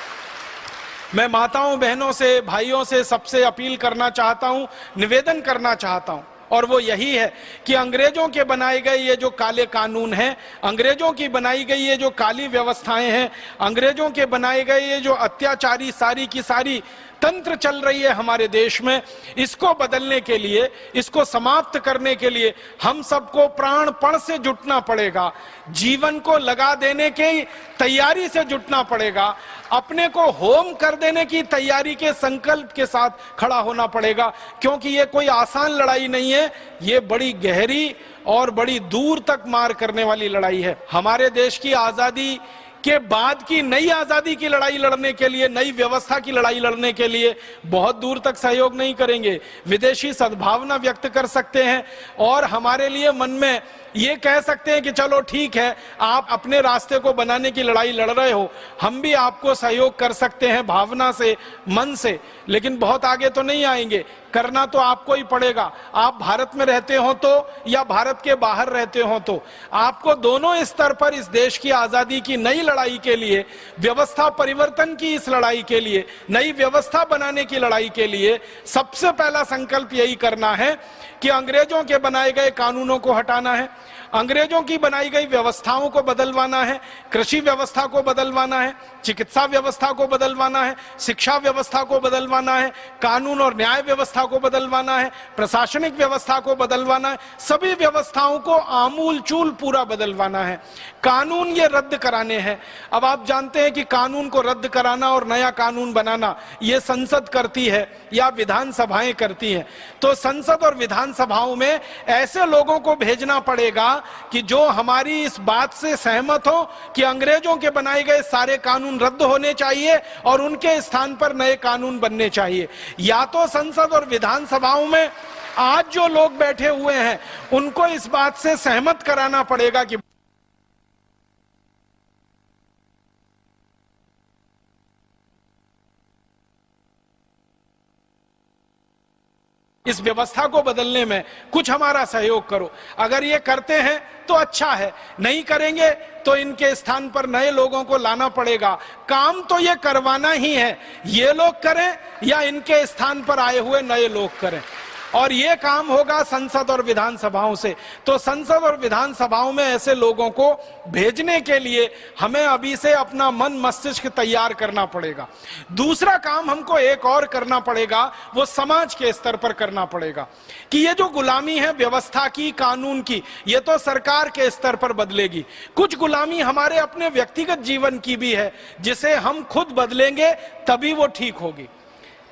मैं माताओं, बहनों से, भाइयों से सबसे अपील करना चाहता हूं, निवेदन करना चाहता हूं और वो यही है कि अंग्रेजों के बनाए गए ये जो काले कानून हैं, अंग्रेजों की बनाई गई ये जो काली व्यवस्थाएं हैं, अंग्रेजों के बनाए गए ये जो अत्याचारी सारी की सारी तंत्र चल रही है हमारे देश में, इसको बदलने के लिए, इसको समाप्त करने के लिए हम सबको प्राणपण से जुटना पड़ेगा, जीवन को लगा देने की तैयारी से जुटना पड़ेगा, अपने को होम कर देने की तैयारी के संकल्प के साथ खड़ा होना पड़ेगा, क्योंकि ये कोई आसान लड़ाई नहीं है, ये बड़ी गहरी और बड़ी दूर तक मार करने वाली लड़ाई है। हमारे देश की आजादी के बाद की नई आजादी की लड़ाई लड़ने के लिए, नई व्यवस्था की लड़ाई लड़ने के लिए बहुत दूर तक सहयोग नहीं करेंगे, विदेशी सद्भावना व्यक्त कर सकते हैं और हमारे लिए मन में ये कह सकते हैं कि चलो ठीक है, आप अपने रास्ते को बनाने की लड़ाई लड़ रहे हो, हम भी आपको सहयोग कर सकते हैं भावना से, मन से, लेकिन बहुत आगे तो नहीं आएंगे। करना तो आपको ही पड़ेगा। आप भारत में रहते हो तो या भारत के बाहर रहते हो तो आपको दोनों स्तर पर इस देश की आजादी की नई लड़ाई के लिए, व्यवस्था परिवर्तन की इस लड़ाई के लिए, नई व्यवस्था बनाने की लड़ाई के लिए सबसे पहला संकल्प यही करना है कि अंग्रेजों के बनाए गए कानूनों को हटाना है, अंग्रेजों की बनाई गई व्यवस्थाओं को बदलवाना है, कृषि व्यवस्था को बदलवाना है, चिकित्सा व्यवस्था को बदलवाना है, शिक्षा व्यवस्था को बदलवाना है, कानून और न्याय व्यवस्था को बदलवाना है, प्रशासनिक व्यवस्था को बदलवाना है, सभी व्यवस्थाओं को आमूल चूल पूरा बदलवाना है। कानून ये रद्द कराने हैं। अब आप जानते हैं कि कानून को रद्द कराना और नया कानून बनाना ये संसद करती है या विधानसभाएं करती हैं। तो संसद और विधानसभाओं में ऐसे लोगों को भेजना पड़ेगा कि जो हमारी इस बात से सहमत हो कि अंग्रेजों के बनाए गए सारे कानून रद्द होने चाहिए और उनके स्थान पर नए कानून बनने चाहिए। या तो संसद और विधानसभाओं में आज जो लोग बैठे हुए हैं उनको इस बात से सहमत कराना पड़ेगा कि इस व्यवस्था को बदलने में कुछ हमारा सहयोग करो। अगर ये करते हैं तो अच्छा है, नहीं करेंगे तो इनके स्थान पर नए लोगों को लाना पड़ेगा। काम तो ये करवाना ही है, ये लोग करें या इनके स्थान पर आए हुए नए लोग करें। और ये काम होगा संसद और विधानसभाओं से। तो संसद और विधानसभाओं में ऐसे लोगों को भेजने के लिए हमें अभी से अपना मन मस्तिष्क तैयार करना पड़ेगा। दूसरा काम हमको एक और करना पड़ेगा, वो समाज के स्तर पर करना पड़ेगा कि ये जो गुलामी है व्यवस्था की, कानून की, ये तो सरकार के स्तर पर बदलेगी। कुछ गुलामी हमारे अपने व्यक्तिगत जीवन की भी है, जिसे हम खुद बदलेंगे तभी वो ठीक होगी।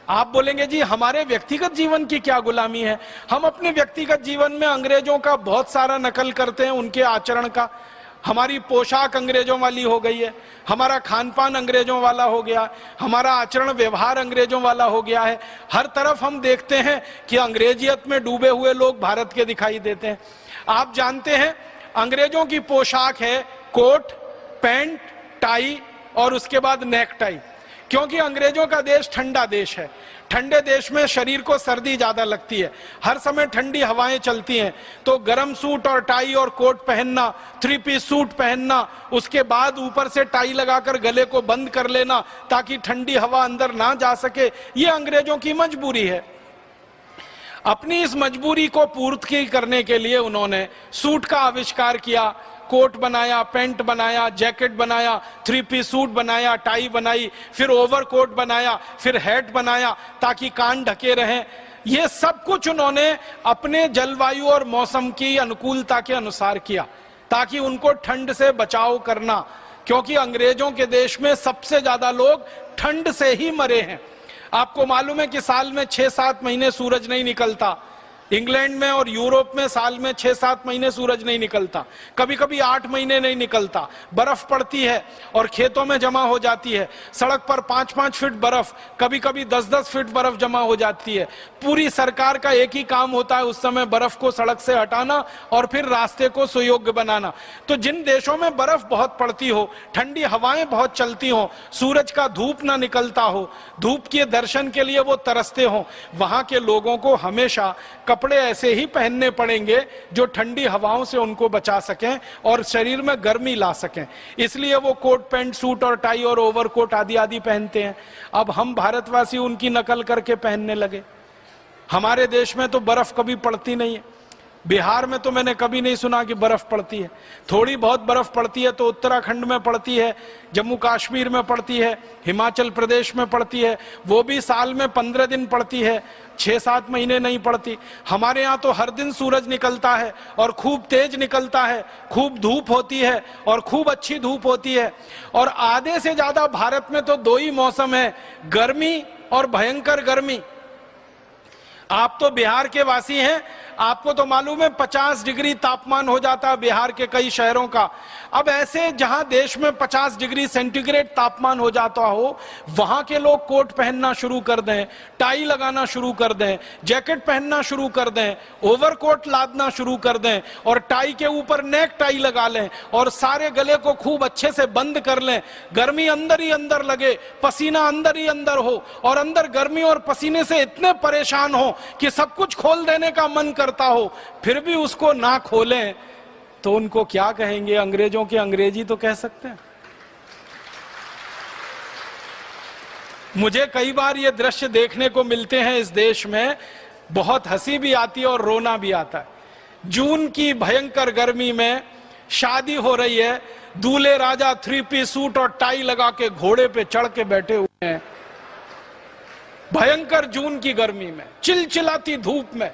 आप बोलेंगे जी हमारे व्यक्तिगत जीवन की क्या गुलामी है? हम अपने व्यक्तिगत जीवन में अंग्रेजों का बहुत सारा नकल करते हैं, उनके आचरण का। हमारी पोशाक अंग्रेजों वाली हो गई है, हमारा खान पान अंग्रेजों वाला हो गया, हमारा आचरण व्यवहार अंग्रेजों वाला हो गया है। हर तरफ हम देखते हैं कि अंग्रेजियत में डूबे हुए लोग भारत के दिखाई देते हैं। आप जानते हैं अंग्रेजों की पोशाक है कोट, पैंट, टाई और उसके बाद नेक टाई, क्योंकि अंग्रेजों का देश ठंडा देश है। ठंडे देश में शरीर को सर्दी ज्यादा लगती है, हर समय ठंडी हवाएं चलती हैं, तो गर्म सूट और टाई और कोट पहनना, 3 पीस सूट पहनना, उसके बाद ऊपर से टाई लगाकर गले को बंद कर लेना ताकि ठंडी हवा अंदर ना जा सके, ये अंग्रेजों की मजबूरी है। अपनी इस मजबूरी को पूर्ति करने के लिए उन्होंने सूट का आविष्कार किया, कोट बनाया, पैंट बनाया, जैकेट बनाया, 3 पीस सूट बनाया, टाई बनाई, फिर ओवरकोट बनाया, फिर हैट बनाया ताकि कान ढके रहें। ये सब कुछ उन्होंने अपने जलवायु और मौसम की अनुकूलता के अनुसार किया ताकि उनको ठंड से बचाव करना, क्योंकि अंग्रेजों के देश में सबसे ज्यादा लोग ठंड से ही मरे हैं। आपको मालूम है कि साल में 6-7 महीने सूरज नहीं निकलता। इंग्लैंड में और यूरोप में साल में 6-7 महीने सूरज नहीं निकलता, कभी कभी 8 महीने नहीं निकलता। बर्फ पड़ती है और खेतों में जमा हो जाती है, सड़क पर 5-5 फीट बर्फ, कभी कभी 10-10 फीट बर्फ जमा हो जाती है। पूरी सरकार का एक ही काम होता है उस समय बर्फ को सड़क से हटाना और फिर रास्ते को सुयोग्य बनाना। तो जिन देशों में बर्फ बहुत पड़ती हो, ठंडी हवाएं बहुत चलती हो, सूरज का धूप ना निकलता हो, धूप के दर्शन के लिए वो तरसते हो, वहां के लोगों को हमेशा कपड़े ऐसे ही पहनने पड़ेंगे जो ठंडी हवाओं से उनको बचा सकें और शरीर में गर्मी ला सकें। इसलिए वो कोट, पैंट, सूट और टाई और ओवरकोट आदि आदि पहनते हैं। अब हम भारतवासी उनकी नकल करके पहनने लगे। हमारे देश में तो बर्फ कभी पड़ती नहीं है, बिहार में तो मैंने कभी नहीं सुना कि बर्फ पड़ती है। थोड़ी बहुत बर्फ पड़ती है तो उत्तराखंड में पड़ती है, जम्मू कश्मीर में पड़ती है, हिमाचल प्रदेश में पड़ती है, वो भी साल में 15 दिन पड़ती है, 6-7 महीने नहीं पड़ती। हमारे यहाँ तो हर दिन सूरज निकलता है और खूब तेज निकलता है, खूब धूप होती है और खूब अच्छी धूप होती है। और आधे से ज्यादा भारत में तो 2 ही मौसम है, गर्मी और भयंकर गर्मी। आप तो बिहार के वासी हैं, आपको तो मालूम है 50 डिग्री तापमान हो जाता है बिहार के कई शहरों का। अब ऐसे जहां देश में 50 डिग्री सेंटीग्रेड तापमान हो जाता हो, वहां के लोग कोट पहनना शुरू कर दें, टाई लगाना शुरू कर दें, जैकेट पहनना शुरू कर दें, ओवरकोट लादना शुरू कर दें और टाई के ऊपर नेक टाई लगा लें और सारे गले को खूब अच्छे से बंद कर लें। गर्मी अंदर ही अंदर लगे, पसीना अंदर ही अंदर हो और अंदर गर्मी और पसीने से इतने परेशान हो कि सब कुछ खोल देने का मन करता हो, फिर भी उसको ना खोलें तो उनको क्या कहेंगे? अंग्रेजों के अंग्रेजी तो कह सकते हैं। मुझे कई बार ये दृश्य देखने को मिलते हैं इस देश में, बहुत हंसी भी आती है और रोना भी आता है। जून की भयंकर गर्मी में शादी हो रही है, दूल्हे राजा 3 पीस सूट और टाई लगा के घोड़े पे चढ़ के बैठे हुए हैं। भयंकर जून की गर्मी में, चिलचिलाती धूप में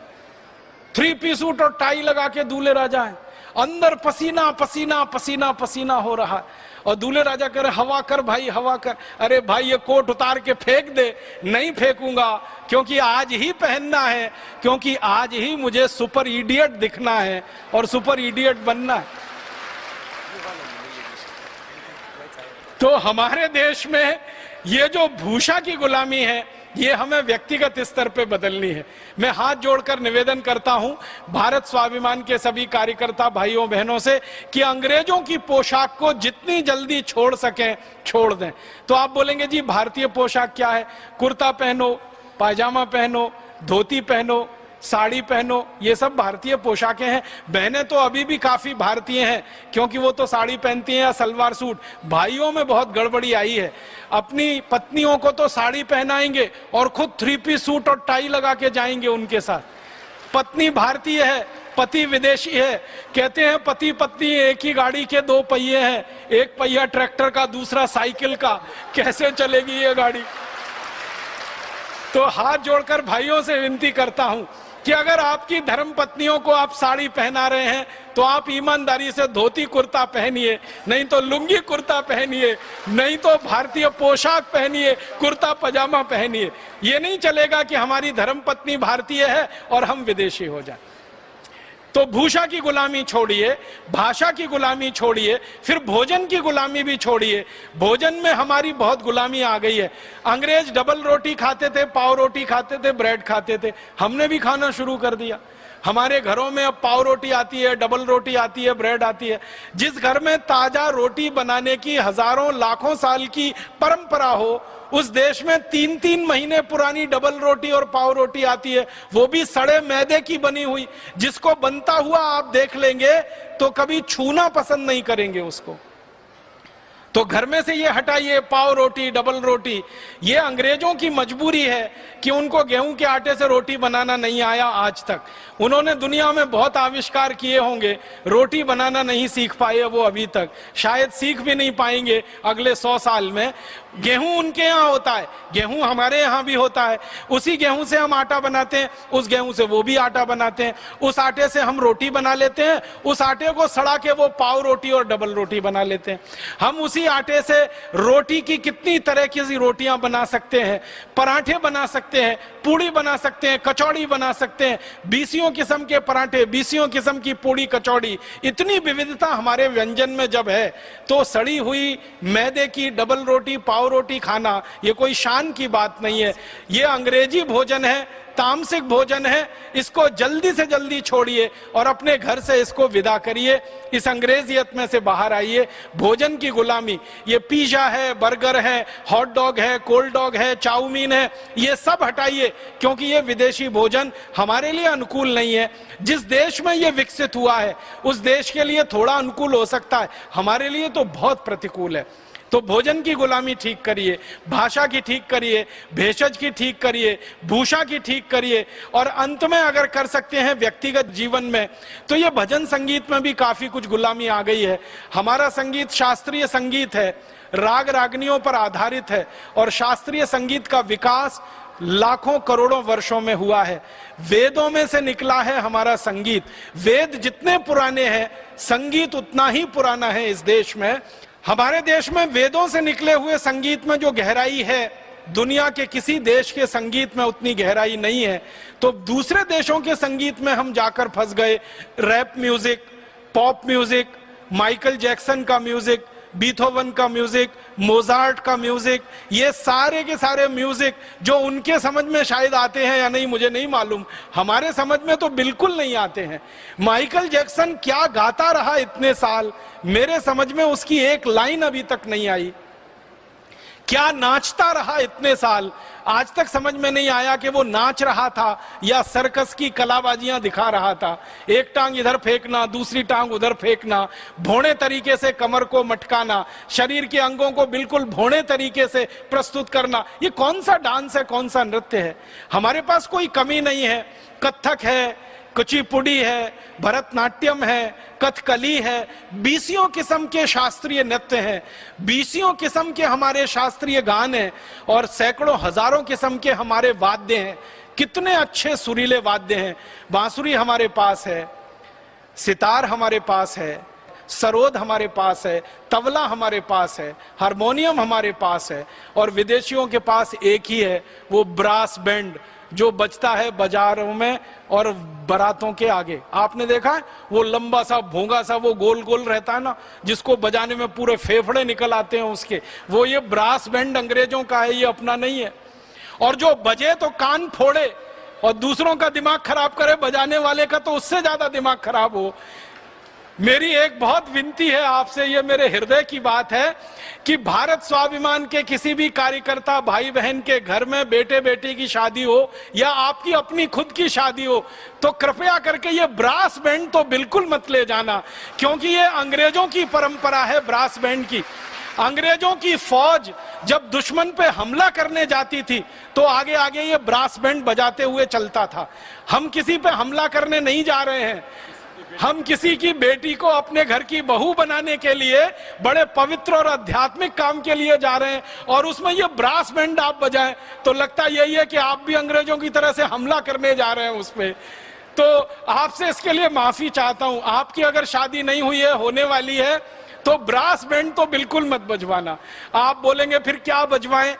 3 पीस सूट और टाई लगा के दूल्हे राजा हैं। अंदर पसीना पसीना पसीना पसीना हो रहा है और दूल्हे राजा कह रहे हवा कर भाई, हवा कर। अरे भाई ये कोट उतार के फेंक दे। नहीं फेंकूंगा, क्योंकि आज ही पहनना है, क्योंकि आज ही मुझे सुपर इडियट दिखना है और सुपर इडियट बनना है। तो हमारे देश में ये जो भूषा की गुलामी है, ये हमें व्यक्तिगत स्तर पे बदलनी है। मैं हाथ जोड़कर निवेदन करता हूं भारत स्वाभिमान के सभी कार्यकर्ता भाइयों बहनों से कि अंग्रेजों की पोशाक को जितनी जल्दी छोड़ सकें छोड़ दें। तो आप बोलेंगे जी भारतीय पोशाक क्या है? कुर्ता पहनो, पायजामा पहनो, धोती पहनो, साड़ी पहनो, ये सब भारतीय पोशाकें हैं। बहनें तो अभी भी काफी भारतीय हैं क्योंकि वो तो साड़ी पहनती हैं या सलवार सूट। भाइयों में बहुत गड़बड़ी आई है, अपनी पत्नियों को तो साड़ी पहनाएंगे और खुद 3 पीस सूट और टाई लगा के जाएंगे उनके साथ। पत्नी भारतीय है, पति विदेशी है। कहते हैं पति पत्नी एक ही गाड़ी के दो पहिए हैं, एक पहिया ट्रैक्टर का, दूसरा साइकिल का, कैसे चलेगी ये गाड़ी। तो हाथ जोड़कर भाइयों से विनती करता हूं कि अगर आपकी धर्म पत्नियों को आप साड़ी पहना रहे हैं तो आप ईमानदारी से धोती कुर्ता पहनिए, नहीं तो लुंगी कुर्ता पहनिए, नहीं तो भारतीय पोशाक पहनिए, कुर्ता पजामा पहनिए। ये नहीं चलेगा कि हमारी धर्म पत्नी भारतीय है और हम विदेशी हो जाए। तो भूषा की गुलामी छोड़िए, भाषा की गुलामी छोड़िए, फिर भोजन की गुलामी भी छोड़िए। भोजन में हमारी बहुत गुलामी आ गई है। अंग्रेज डबल रोटी खाते थे, पाव रोटी खाते थे, ब्रेड खाते थे, हमने भी खाना शुरू कर दिया। हमारे घरों में अब पाव रोटी आती है, डबल रोटी आती है, ब्रेड आती है। जिस घर में ताजा रोटी बनाने की हजारों लाखों साल की परंपरा हो, उस देश में 3-3 महीने पुरानी डबल रोटी और पाव रोटी आती है, वो भी सड़े मैदे की बनी हुई। जिसको बनता हुआ आप देख लेंगे तो कभी छूना पसंद नहीं करेंगे उसको। तो घर में से ये हटाइए पाव रोटी, डबल रोटी। ये अंग्रेजों की मजबूरी है कि उनको गेहूं के आटे से रोटी बनाना नहीं आया आज तक। उन्होंने दुनिया में बहुत आविष्कार किए होंगे, रोटी बनाना नहीं सीख पाए वो अभी तक, शायद सीख भी नहीं पाएंगे अगले 100 साल में। गेहूं उनके यहाँ होता है, गेहूं हमारे यहाँ भी होता है। उसी गेहूं से हम आटा बनाते हैं, उस गेहूं से वो भी आटा बनाते हैं, उस आटे से हम रोटी बना लेते हैं, उस आटे को सड़ा के वो पाव रोटी और डबल रोटी बना लेते हैं। हम उसी आटे से रोटी की कितनी तरह की रोटियां बना सकते हैं, पराठे बना सकते हैं, पूड़ी बना सकते हैं, कचौड़ी बना सकते हैं, 20 किस्म के पराठे, 20 किस्म की पूड़ी कचौड़ी। इतनी विविधता हमारे व्यंजन में जब है तो सड़ी हुई मैदे की डबल रोटी, पाव रोटी खाना ये कोई शान की बात नहीं है। ये अंग्रेजी भोजन है, तामसिक भोजन है। इसको जल्दी से जल्दी छोड़िए और अपने घर से इसको विदा करिए। इस अंग्रेजियत में से बाहर आइए। भोजन की गुलामी, ये पिज्जा है, बर्गर है, हॉट डॉग है, कोल्ड डॉग है, चाउमीन है, ये सब हटाइए, क्योंकि ये विदेशी भोजन हमारे लिए अनुकूल नहीं है। जिस देश में ये विकसित हुआ है उस देश के लिए थोड़ा अनुकूल हो सकता है, हमारे लिए तो बहुत प्रतिकूल है। तो भोजन की गुलामी ठीक करिए, भाषा की ठीक करिए, भेषज की ठीक करिए, भूषा की ठीक करिए, और अंत में अगर कर सकते हैं व्यक्तिगत जीवन में, तो ये भजन संगीत में भी काफी कुछ गुलामी आ गई है। हमारा संगीत शास्त्रीय संगीत है, राग रागनियों पर आधारित है, और शास्त्रीय संगीत का विकास लाखों करोड़ों वर्षों में हुआ है। वेदों में से निकला है हमारा संगीत। वेद जितने पुराने हैं, संगीत उतना ही पुराना है इस देश में। हमारे देश में वेदों से निकले हुए संगीत में जो गहराई है, दुनिया के किसी देश के संगीत में उतनी गहराई नहीं है। तो दूसरे देशों के संगीत में हम जाकर फंस गए। Rap music, pop music, Michael Jackson का म्यूजिक, बीथोवन का म्यूजिक, मोजार्ट का म्यूजिक, ये सारे के सारे म्यूजिक जो उनके समझ में शायद आते हैं या नहीं मुझे नहीं मालूम, हमारे समझ में तो बिल्कुल नहीं आते हैं। माइकल जैक्सन क्या गाता रहा इतने साल, मेरे समझ में उसकी एक लाइन अभी तक नहीं आई। क्या नाचता रहा इतने साल, आज तक समझ में नहीं आया कि वो नाच रहा था या सर्कस की कलाबाजियां दिखा रहा था। एक टांग इधर फेंकना, दूसरी टांग उधर फेंकना, भोणे तरीके से कमर को मटकाना, शरीर के अंगों को बिल्कुल भोणे तरीके से प्रस्तुत करना, ये कौन सा डांस है, कौन सा नृत्य है। हमारे पास कोई कमी नहीं है। कथक है, कुचिपुड़ी है, भरतनाट्यम है, कथकली है, 20 किस्म के शास्त्रीय नृत्य हैं, 20 किस्म के हमारे शास्त्रीय गान हैं, और सैकड़ों हजारों किस्म के हमारे वाद्य हैं। कितने अच्छे सुरीले वाद्य हैं। बांसुरी हमारे पास है, सितार हमारे पास है, सरोद हमारे पास है, तबला हमारे पास है, हारमोनियम हमारे पास है, और विदेशियों के पास एक ही है, वो ब्रास बैंड जो बजता है बाजारों में और बारातों के आगे। आपने देखा है वो लंबा सा भोंगा सा वो गोल गोल रहता है ना, जिसको बजाने में पूरे फेफड़े निकल आते हैं उसके, वो ये ब्रास बैंड अंग्रेजों का है, ये अपना नहीं है। और जो बजे तो कान फोड़े और दूसरों का दिमाग खराब करे, बजाने वाले का तो उससे ज्यादा दिमाग खराब हो। मेरी एक बहुत विनती है आपसे, ये मेरे हृदय की बात है कि भारत स्वाभिमान के किसी भी कार्यकर्ता भाई बहन के घर में बेटे बेटी की शादी हो या आपकी अपनी खुद की शादी हो, तो कृपया करके ये ब्रास बैंड तो बिल्कुल मत ले जाना, क्योंकि ये अंग्रेजों की परंपरा है ब्रास बैंड की। अंग्रेजों की फौज जब दुश्मन पे हमला करने जाती थी तो आगे आगे ये ब्रास बैंड बजाते हुए चलता था। हम किसी पे हमला करने नहीं जा रहे हैं, हम किसी की बेटी को अपने घर की बहू बनाने के लिए बड़े पवित्र और आध्यात्मिक काम के लिए जा रहे हैं, और उसमें ये ब्रास बैंड आप बजाएं तो लगता यही है कि आप भी अंग्रेजों की तरह से हमला करने जा रहे हैं उस पे। तो आपसे इसके लिए माफी चाहता हूं। आपकी अगर शादी नहीं हुई है, होने वाली है, तो ब्रास बैंड तो बिल्कुल मत बजवाना। आप बोलेंगे फिर क्या बजवाएं?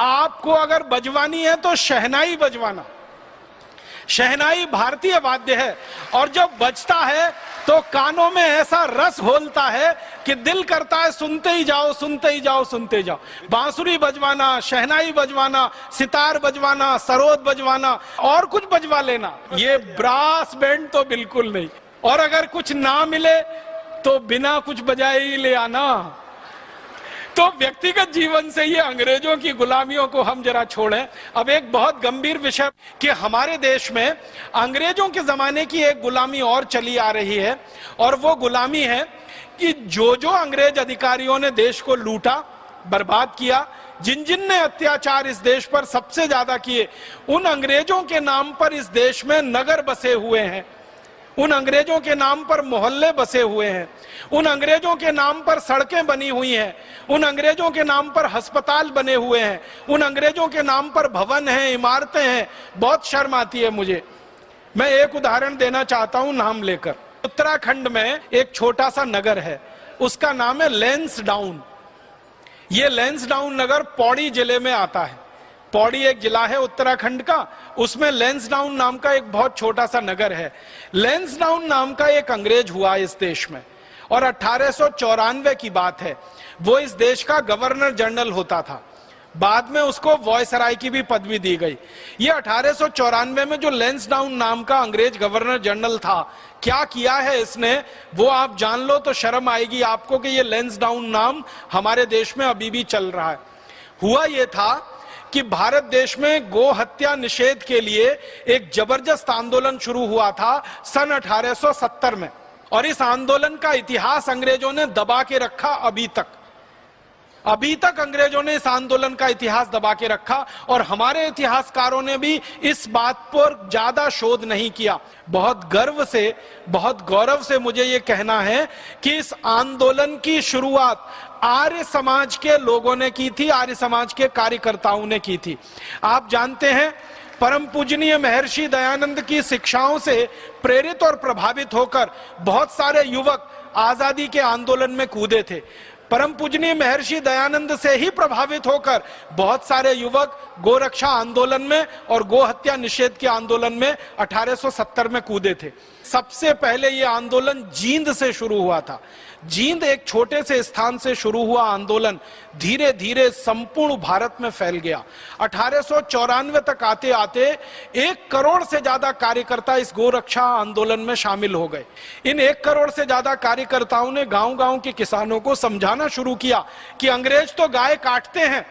आपको अगर बजवानी है तो शहनाई बजवाना। शहनाई भारतीय वाद्य है, और जब बजता है तो कानों में ऐसा रस घोलता है कि दिल करता है सुनते ही जाओ, सुनते ही जाओ, सुनते ही जाओ। बांसुरी बजवाना, शहनाई बजवाना, सितार बजवाना, सरोद बजवाना और कुछ बजवा लेना, ये ब्रास बैंड तो बिल्कुल नहीं। और अगर कुछ ना मिले तो बिना कुछ बजाए ही ले आना। तो व्यक्तिगत जीवन से ये अंग्रेजों की गुलामियों को हम जरा छोड़ें। अब एक बहुत गंभीर विषय कि हमारे देश में अंग्रेजों के जमाने की एक गुलामी और चली आ रही है, और वो गुलामी है कि जो जो अंग्रेज अधिकारियों ने देश को लूटा, बर्बाद किया, जिन जिन ने अत्याचार इस देश पर सबसे ज्यादा किए, उन अंग्रेजों के नाम पर इस देश में नगर बसे हुए हैं, उन अंग्रेजों के नाम पर मोहल्ले बसे हुए हैं, उन अंग्रेजों के नाम पर सड़कें बनी हुई हैं, उन अंग्रेजों के नाम पर अस्पताल बने हुए हैं, उन अंग्रेजों के नाम पर भवन हैं, इमारतें हैं। बहुत शर्म आती है मुझे। मैं एक उदाहरण देना चाहता हूं नाम लेकर। उत्तराखंड में एक छोटा सा नगर है, उसका नाम है लैंसडाउन। ये लैंसडाउन नगर पौड़ी जिले में आता है। पौड़ी एक जिला है उत्तराखंड का, उसमें लैंसडाउन नाम का एक बहुत छोटा सा नगर है। लैंसडाउन नाम का एक अंग्रेज हुआ इस देश में, और 1894 की बात है। वो इस देश का गवर्नर जनरल होता था। बाद में उसको वॉयसराय की भी पदवी दी गई। ये 1894 में जो लैंसडाउन नाम का अंग्रेज गवर्नर जनरल था, क्या किया है इसने वो आप जान लो तो शर्म आएगी आपको कि ये लैंसडाउन नाम हमारे देश में अभी भी चल रहा है। हुआ ये था कि भारत देश में गो हत्या निषेध के लिए एक जबरदस्त आंदोलन शुरू हुआ था सन 1870 में, और इस आंदोलन का इतिहास अंग्रेजों ने दबा के रखा अभी तक अंग्रेजों ने इस आंदोलन का इतिहास दबा के रखा, और हमारे इतिहासकारों ने भी इस बात पर ज्यादा शोध नहीं किया। बहुत गर्व से, बहुत गौरव से मुझे ये कहना है कि इस आंदोलन की शुरुआत आर्य समाज के लोगों ने की थी, आर्य समाज के कार्यकर्ताओं ने की थी। आप जानते हैं, परम पूजनीय महर्षि दयानंद की शिक्षाओं से प्रेरित और प्रभावित होकर बहुत सारे युवक आजादी के आंदोलन में कूदे थे। परम पूजनीय महर्षि दयानंद से ही प्रभावित होकर बहुत सारे युवक गोरक्षा आंदोलन में और गो हत्या निषेध के आंदोलन में 1870 में कूदे थे। सबसे पहले यह आंदोलन जींद से शुरू हुआ था। जींद एक छोटे से स्थान से शुरू हुआ आंदोलन धीरे धीरे संपूर्ण भारत में फैल गया। 1894 तक आते आते 1 करोड़ से ज्यादा कार्यकर्ता इस गोरक्षा आंदोलन में शामिल हो गए। इन 1 करोड़ से ज्यादा कार्यकर्ताओं ने गांव-गांव के किसानों को समझाना शुरू किया कि अंग्रेज तो गाय काटते हैं,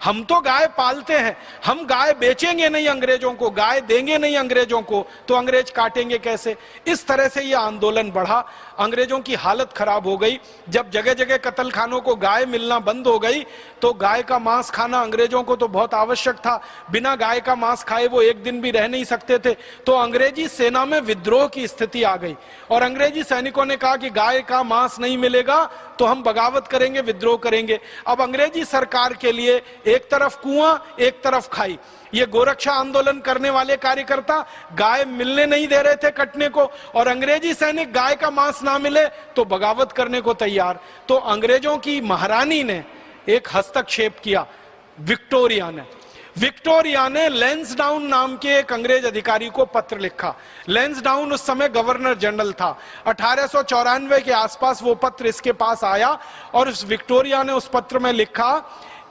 हम तो गाय पालते हैं, हम गाय बेचेंगे नहीं अंग्रेजों को, गाय देंगे नहीं अंग्रेजों को, तो अंग्रेज काटेंगे कैसे। इस तरह से यह आंदोलन बढ़ा। अंग्रेजों की हालत खराब हो गई। जब जगह जगह कत्लखानों को गाय मिलना बंद हो गई तो गाय का मांस खाना अंग्रेजों को तो बहुत आवश्यक था। बिना गाय का मांस खाए वो एक दिन भी रह नहीं सकते थे। तो अंग्रेजी सेना में विद्रोह की स्थिति आ गई, और अंग्रेजी सैनिकों ने कहा कि गाय का मांस नहीं मिलेगा तो हम बगावत करेंगे, विद्रोह करेंगे। अब अंग्रेजी सरकार के लिए एक तरफ कुआं, एक तरफ खाई। ये गोरक्षा आंदोलन करने वाले कार्यकर्ता गाय मिलने नहीं दे रहे थे कटने को, और अंग्रेजी सैनिक गाय का मांस ना मिले तो बगावत करने को तैयार। तो अंग्रेजों की महारानी ने एक हस्तक्षेप किया। विक्टोरिया ने लैंसडाउन नाम के एक अंग्रेज अधिकारी को पत्र लिखा। लैंसडाउन उस समय गवर्नर जनरल था। 1894 के आसपास वो पत्र इसके पास आया, और उस विक्टोरिया ने उस पत्र में लिखा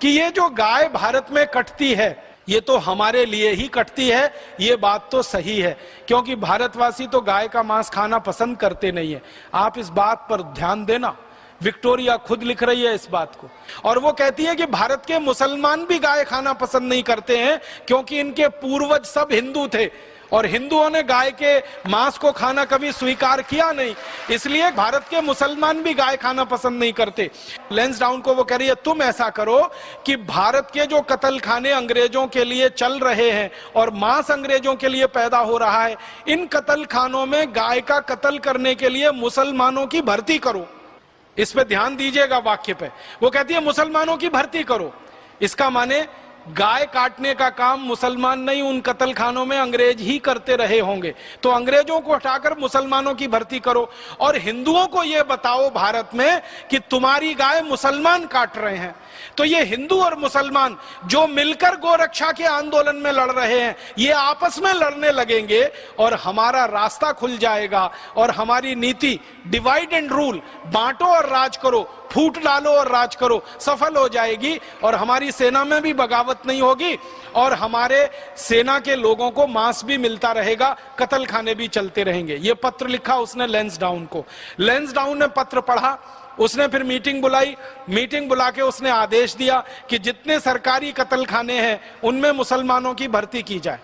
कि ये जो गाय भारत में कटती है ये तो हमारे लिए ही कटती है, ये बात तो सही है, क्योंकि भारतवासी तो गाय का मांस खाना पसंद करते नहीं है। आप इस बात पर ध्यान देना। विक्टोरिया खुद लिख रही है इस बात को, और वो कहती है कि भारत के मुसलमान भी गाय खाना पसंद नहीं करते हैं, क्योंकि इनके पूर्वज सब हिंदू थे और हिंदुओं ने गाय के मांस को खाना कभी स्वीकार किया नहीं, इसलिए भारत के मुसलमान भी गाय खाना पसंद नहीं करते। लैंसडाउन को वो कह रही है तुम ऐसा करो कि भारत के जो कत्ल खाने अंग्रेजों के लिए चल रहे हैं और मांस अंग्रेजों के लिए पैदा हो रहा है, इन कत्ल खानों में गाय का कत्ल करने के लिए मुसलमानों की भर्ती करो। इस पे ध्यान दीजिएगा वाक्य पे, वो कहती है मुसलमानों की भर्ती करो। इसका माने गाय काटने का काम मुसलमान नहीं, उन कत्ल खानों में अंग्रेज ही करते रहे होंगे। तो अंग्रेजों को हटाकर मुसलमानों की भर्ती करो और हिंदुओं को यह बताओ भारत में कि तुम्हारी गाय मुसलमान काट रहे हैं। तो ये हिंदू और मुसलमान जो मिलकर गोरक्षा के आंदोलन में लड़ रहे हैं, ये आपस में लड़ने लगेंगे और हमारा रास्ता खुल जाएगा और हमारी नीति डिवाइड एंड रूल, बांटो और राज करो, फूट डालो और राज करो, सफल हो जाएगी और हमारी सेना में भी बगावत नहीं होगी और हमारे सेना के लोगों को मांस भी मिलता रहेगा, कत्ल खाने भी चलते रहेंगे। ये पत्र लिखा उसने लैंसडाउन को। लैंसडाउन ने पत्र पढ़ा, उसने फिर मीटिंग बुलाई, मीटिंग बुला के उसने आदेश दिया कि जितने सरकारी कत्ल खाने हैं उनमें मुसलमानों की भर्ती की जाए।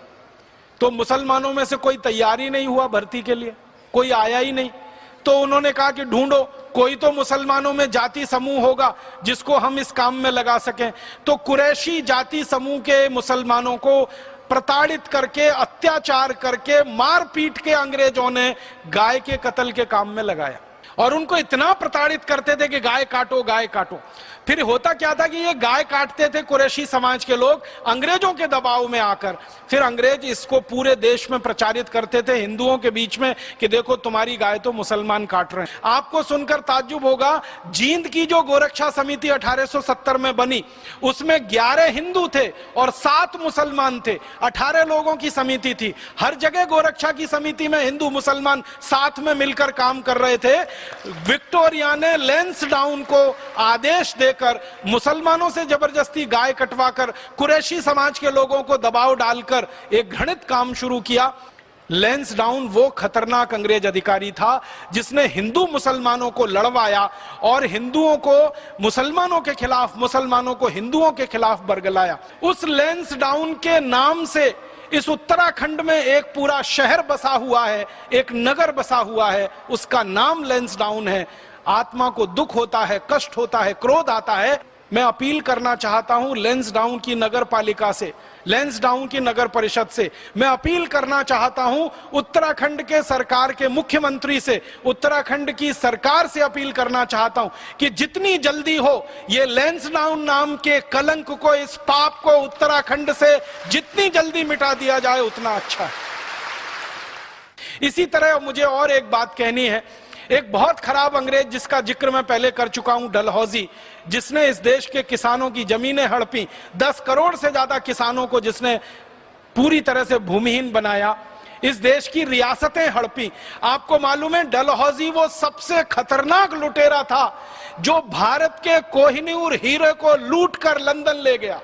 तो मुसलमानों में से कोई तैयार ही नहीं हुआ भर्ती के लिए, कोई आया ही नहीं। तो उन्होंने कहा कि ढूंढो, कोई तो मुसलमानों में जाति समूह होगा जिसको हम इस काम में लगा सकें। तो कुरैशी जाति समूह के मुसलमानों को प्रताड़ित करके, अत्याचार करके, मार पीट के अंग्रेजों ने गाय के कत्ल के काम में लगाया और उनको इतना प्रताड़ित करते थे कि गाय काटो, गाय काटो। फिर होता क्या था कि ये गाय काटते थे कुरैशी समाज के लोग अंग्रेजों के दबाव में आकर। फिर अंग्रेज इसको पूरे देश में प्रचारित करते थे हिंदुओं के बीच में कि देखो तुम्हारी गाय तो मुसलमान काट रहे हैं। आपको सुनकर ताज्जुब होगा, जींद की जो गोरक्षा समिति 1870 में बनी उसमें 11 हिंदू थे और 7 मुसलमान थे। 18 लोगों की समिति थी। हर जगह गोरक्षा की समिति में हिंदू मुसलमान साथ में मिलकर काम कर रहे थे। विक्टोरिया ने लैंसडाउन को आदेश देकर मुसलमानों से जबरदस्ती गाय कटवाकर कुरैशी समाज के लोगों को दबाव डालकर एक घृणित काम शुरू किया। लैंसडाउन वो खतरनाक अंग्रेज अधिकारी था जिसने हिंदू मुसलमानों को लड़वाया और हिंदुओं को मुसलमानों के खिलाफ, मुसलमानों को हिंदुओं के खिलाफ बरगलाया। उस लैंसडाउन के नाम से इस उत्तराखंड में एक पूरा शहर बसा हुआ है, एक नगर बसा हुआ है, उसका नाम लैंसडाउन है। आत्मा को दुख होता है, कष्ट होता है, क्रोध आता है। मैं अपील करना चाहता हूं लैंसडाउन की नगर पालिका से, लैंसडाउन की नगर परिषद से, मैं अपील करना चाहता हूं उत्तराखंड के सरकार के मुख्यमंत्री से, उत्तराखंड की सरकार से अपील करना चाहता हूं कि जितनी जल्दी हो ये लैंसडाउन नाम के कलंक को, इस पाप को उत्तराखंड से जितनी जल्दी मिटा दिया जाए उतना अच्छा है। इसी तरह मुझे और एक बात कहनी है। एक बहुत खराब अंग्रेज जिसका जिक्र मैं पहले कर चुका हूं, डलहौजी, जिसने इस देश के किसानों की जमीनें हड़पी, 10 करोड़ से ज्यादा किसानों को जिसने पूरी तरह से भूमिहीन बनाया, इस देश की रियासतें हड़पी। आपको मालूम है डलहौजी वो सबसे खतरनाक लुटेरा था जो भारत के कोहिनूर हीरे को लूट कर लंदन ले गया।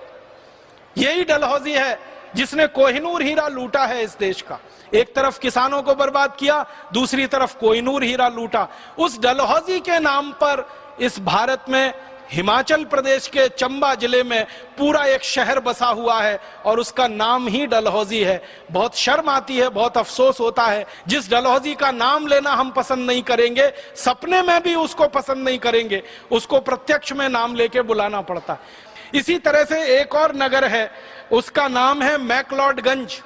यही डलहौजी है जिसने कोहिनूर हीरा लूटा है इस देश का। एक तरफ किसानों को बर्बाद किया, दूसरी तरफ कोहिनूर हीरा लूटा। उस डलहौजी के नाम पर इस भारत में हिमाचल प्रदेश के चंबा जिले में पूरा एक शहर बसा हुआ है और उसका नाम ही डलहौजी है। बहुत शर्म आती है, बहुत अफसोस होता है। जिस डलहौजी का नाम लेना हम पसंद नहीं करेंगे, सपने में भी उसको पसंद नहीं करेंगे, उसको प्रत्यक्ष में नाम लेके बुलाना पड़ता है। इसी तरह से एक और नगर है, उसका नाम है मैक्लोडगंज।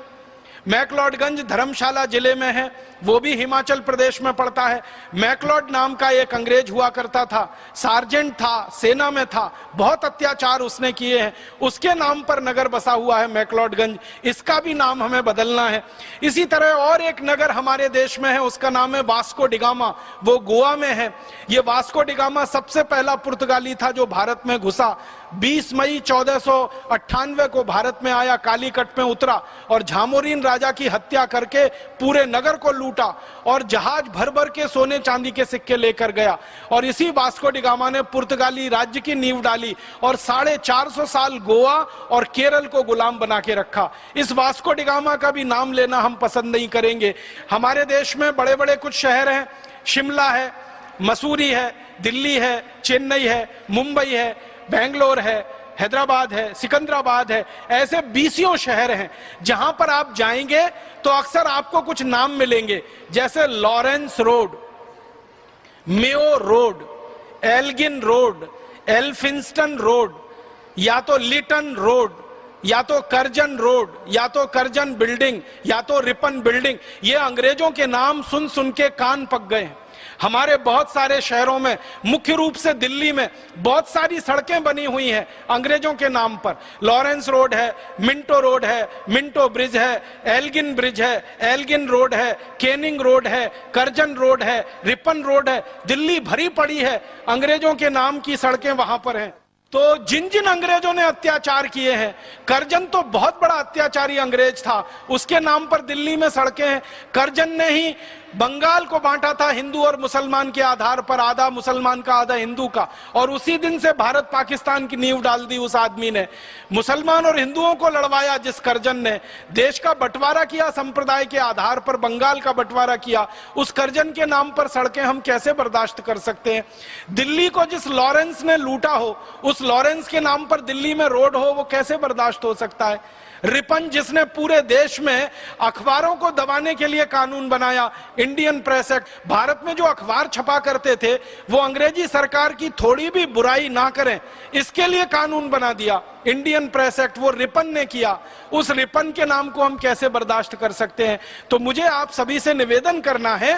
मैक्लोडगंज धर्मशाला जिले में है, वो भी हिमाचल प्रदेश में पड़ता है। मैक्लोड नाम का एक अंग्रेज हुआ करता था, सार्जेंट था, सेना में था, बहुत अत्याचार उसने किए हैं। उसके नाम पर नगर बसा हुआ है मैक्लोडगंज, इसका भी नाम हमें बदलना है। इसी तरह और एक नगर हमारे देश में है, उसका नाम है वास्को डिगामा, वो गोवा में है। ये वास्को डिगामा सबसे पहला पुर्तगाली था जो भारत में घुसा। 20 मई 1498 को भारत में आया, कालीकट में उतरा और झामोरीन राजा की हत्या करके पूरे नगर को लूटा और जहाज भर भर के सोने चांदी के सिक्के लेकर गया। और इसी वास्को डिगामा ने पुर्तगाली राज्य की नींव डाली और 450 साल गोवा और केरल को गुलाम बना के रखा। इस वास्को डिगामा का भी नाम लेना हम पसंद नहीं करेंगे। हमारे देश में बड़े बड़े कुछ शहर हैं, शिमला है, मसूरी है, दिल्ली है, चेन्नई है, मुंबई है, बेंगलोर है, हैदराबाद है, सिकंदराबाद है, ऐसे 20 शहर हैं जहां पर आप जाएंगे तो अक्सर आपको कुछ नाम मिलेंगे, जैसे Lawrence road, Mayo road, Elgin road, Elphinstone road, या तो लिटन रोड, या तो करजन रोड, या तो करजन बिल्डिंग, या तो रिपन बिल्डिंग। ये अंग्रेजों के नाम सुन सुन के कान पक गए हैं। हमारे बहुत सारे शहरों में, मुख्य रूप से दिल्ली में, बहुत सारी सड़कें बनी हुई हैं अंग्रेजों के नाम पर। लॉरेंस रोड है, मिंटो रोड है, मिंटो ब्रिज है, एल्गिन ब्रिज है, एल्गिन रोड है, केनिंग रोड है, करजन रोड है, रिपन रोड है। दिल्ली भरी पड़ी है अंग्रेजों के नाम की सड़कें वहां पर हैं। तो जिन जिन अंग्रेजों ने अत्याचार किए हैं, करजन तो बहुत बड़ा अत्याचारी अंग्रेज था, उसके नाम पर दिल्ली में सड़कें हैं। करजन ने ही बंगाल को बांटा था हिंदू और मुसलमान के आधार पर, आधा मुसलमान का आधा हिंदू का, और उसी दिन से भारत पाकिस्तान की नींव डाल दी उस आदमी ने। मुसलमान और हिंदुओं को लड़वाया जिस करजन ने, देश का बंटवारा किया संप्रदाय के आधार पर, बंगाल का बंटवारा किया, उस करजन के नाम पर सड़कें हम कैसे बर्दाश्त कर सकते हैं। दिल्ली को जिस लॉरेंस ने लूटा हो, उस लॉरेंस के नाम पर दिल्ली में रोड हो, वो कैसे बर्दाश्त हो सकता है। रिपन जिसने पूरे देश में अखबारों को दबाने के लिए कानून बनाया, इंडियन प्रेस एक्ट, भारत में जो अखबार छपा करते थे वो अंग्रेजी सरकार की थोड़ी भी बुराई ना करें इसके लिए कानून बना दिया, इंडियन प्रेस एक्ट, वो रिपन ने किया। उस रिपन के नाम को हम कैसे बर्दाश्त कर सकते हैं। तो मुझे आप सभी से निवेदन करना है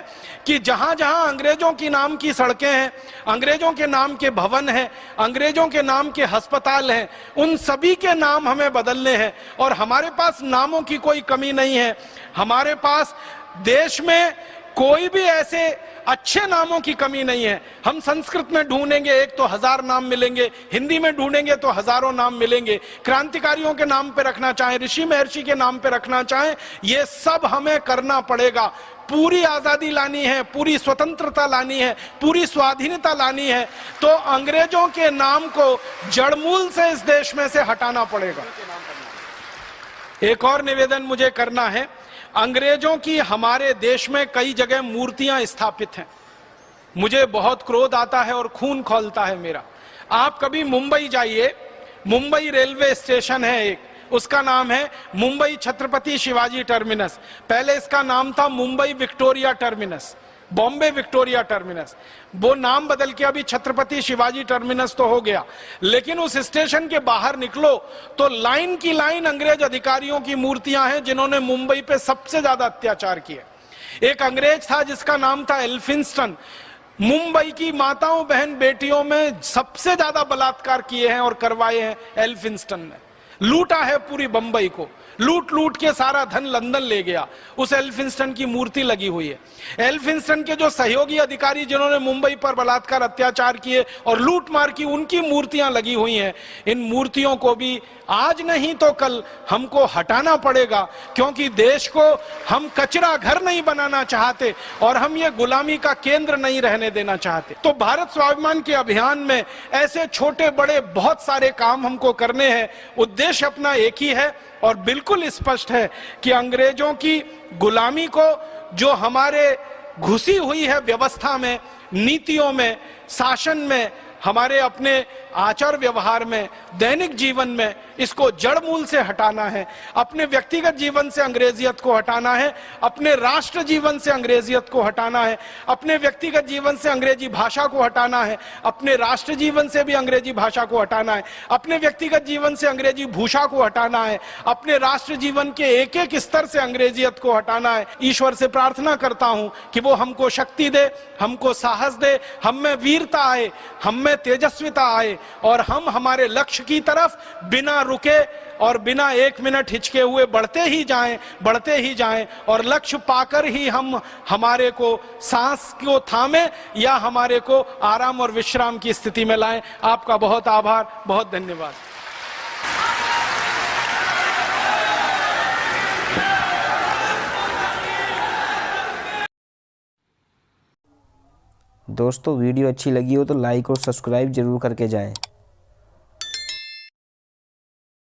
कि जहां जहां अंग्रेजों की नाम की सड़कें हैं, अंग्रेजों के नाम के भवन हैं, अंग्रेजों के नाम के अस्पताल हैं, उन सभी के नाम हमें बदलने हैं। और हमारे पास नामों की कोई कमी नहीं है, हमारे पास देश में कोई भी ऐसे अच्छे नामों की कमी नहीं है। हम संस्कृत में ढूंढेंगे एक तो 1000 नाम मिलेंगे, हिंदी में ढूंढेंगे तो हजारों नाम मिलेंगे। क्रांतिकारियों के नाम पे रखना चाहें, ऋषि महर्षि के नाम पे रखना चाहें, ये सब हमें करना पड़ेगा। पूरी आजादी लानी है, पूरी स्वतंत्रता लानी है, पूरी स्वाधीनता लानी है, तो अंग्रेजों के नाम को जड़मूल से इस देश में से हटाना पड़ेगा। एक और निवेदन मुझे करना है, अंग्रेजों की हमारे देश में कई जगह मूर्तियां स्थापित हैं। मुझे बहुत क्रोध आता है और खून खौलता है मेरा। आप कभी मुंबई जाइए, मुंबई रेलवे स्टेशन है एक, उसका नाम है मुंबई छत्रपति शिवाजी टर्मिनस। पहले इसका नाम था Mumbai Victoria terminus, Bombay Victoria terminus. वो नाम बदल के अभी छत्रपति शिवाजी टर्मिनस तो हो गया, लेकिन उस स्टेशन के बाहर निकलो तो लाइन की लाइन अंग्रेज अधिकारियों की मूर्तियां हैं जिन्होंने मुंबई पे सबसे ज्यादा अत्याचार किए। एक अंग्रेज था जिसका नाम था एल्फिंस्टन, मुंबई की माताओं बहन बेटियों में सबसे ज्यादा बलात्कार किए हैं और करवाए हैं एल्फिंस्टन ने। लूटा है पूरी बंबई को, लूट लूट के सारा धन लंदन ले गया। उस एल्फिंस्टन की मूर्ति लगी हुई है। एल्फिंस्टन के जो सहयोगी अधिकारी जिन्होंने मुंबई पर बलात्कार अत्याचार किए और लूट मार की, उनकी मूर्तियां लगी हुई हैं। इन मूर्तियों को भी आज नहीं तो कल हमको हटाना पड़ेगा, क्योंकि देश को हम कचरा घर नहीं बनाना चाहते और हम ये गुलामी का केंद्र नहीं रहने देना चाहते। तो भारत स्वाभिमान के अभियान में ऐसे छोटे बड़े बहुत सारे काम हमको करने हैं। उद्देश्य अपना एक ही है और बिल्कुल स्पष्ट है कि अंग्रेजों की गुलामी को, जो हमारे घुसी हुई है व्यवस्था में, नीतियों में, शासन में, हमारे अपने आचार व्यवहार में, दैनिक जीवन में, इसको जड़ मूल से हटाना है। अपने व्यक्तिगत जीवन से अंग्रेजियत को हटाना है, अपने राष्ट्र जीवन से अंग्रेजियत को हटाना है, अपने व्यक्तिगत जीवन से अंग्रेजी भाषा को हटाना है, अपने राष्ट्र जीवन से भी अंग्रेजी भाषा को हटाना है, अपने व्यक्तिगत जीवन से अंग्रेजी भूषा को हटाना है, अपने राष्ट्र जीवन के एक एक स्तर से अंग्रेजियत को हटाना है। ईश्वर से प्रार्थना करता हूं कि वो हमको शक्ति दे, हमको साहस दे, हम में वीरता आए, हम में तेजस्विता आए और हम हमारे लक्ष्य की तरफ बिना रुके और बिना एक मिनट हिचके हुए बढ़ते ही जाएं और लक्ष्य पाकर ही हम हमारे को सांस को थामे या हमारे को आराम और विश्राम की स्थिति में लाएं। आपका बहुत आभार, बहुत धन्यवाद। दोस्तों वीडियो अच्छी लगी हो तो लाइक और सब्सक्राइब जरूर करके जाएं।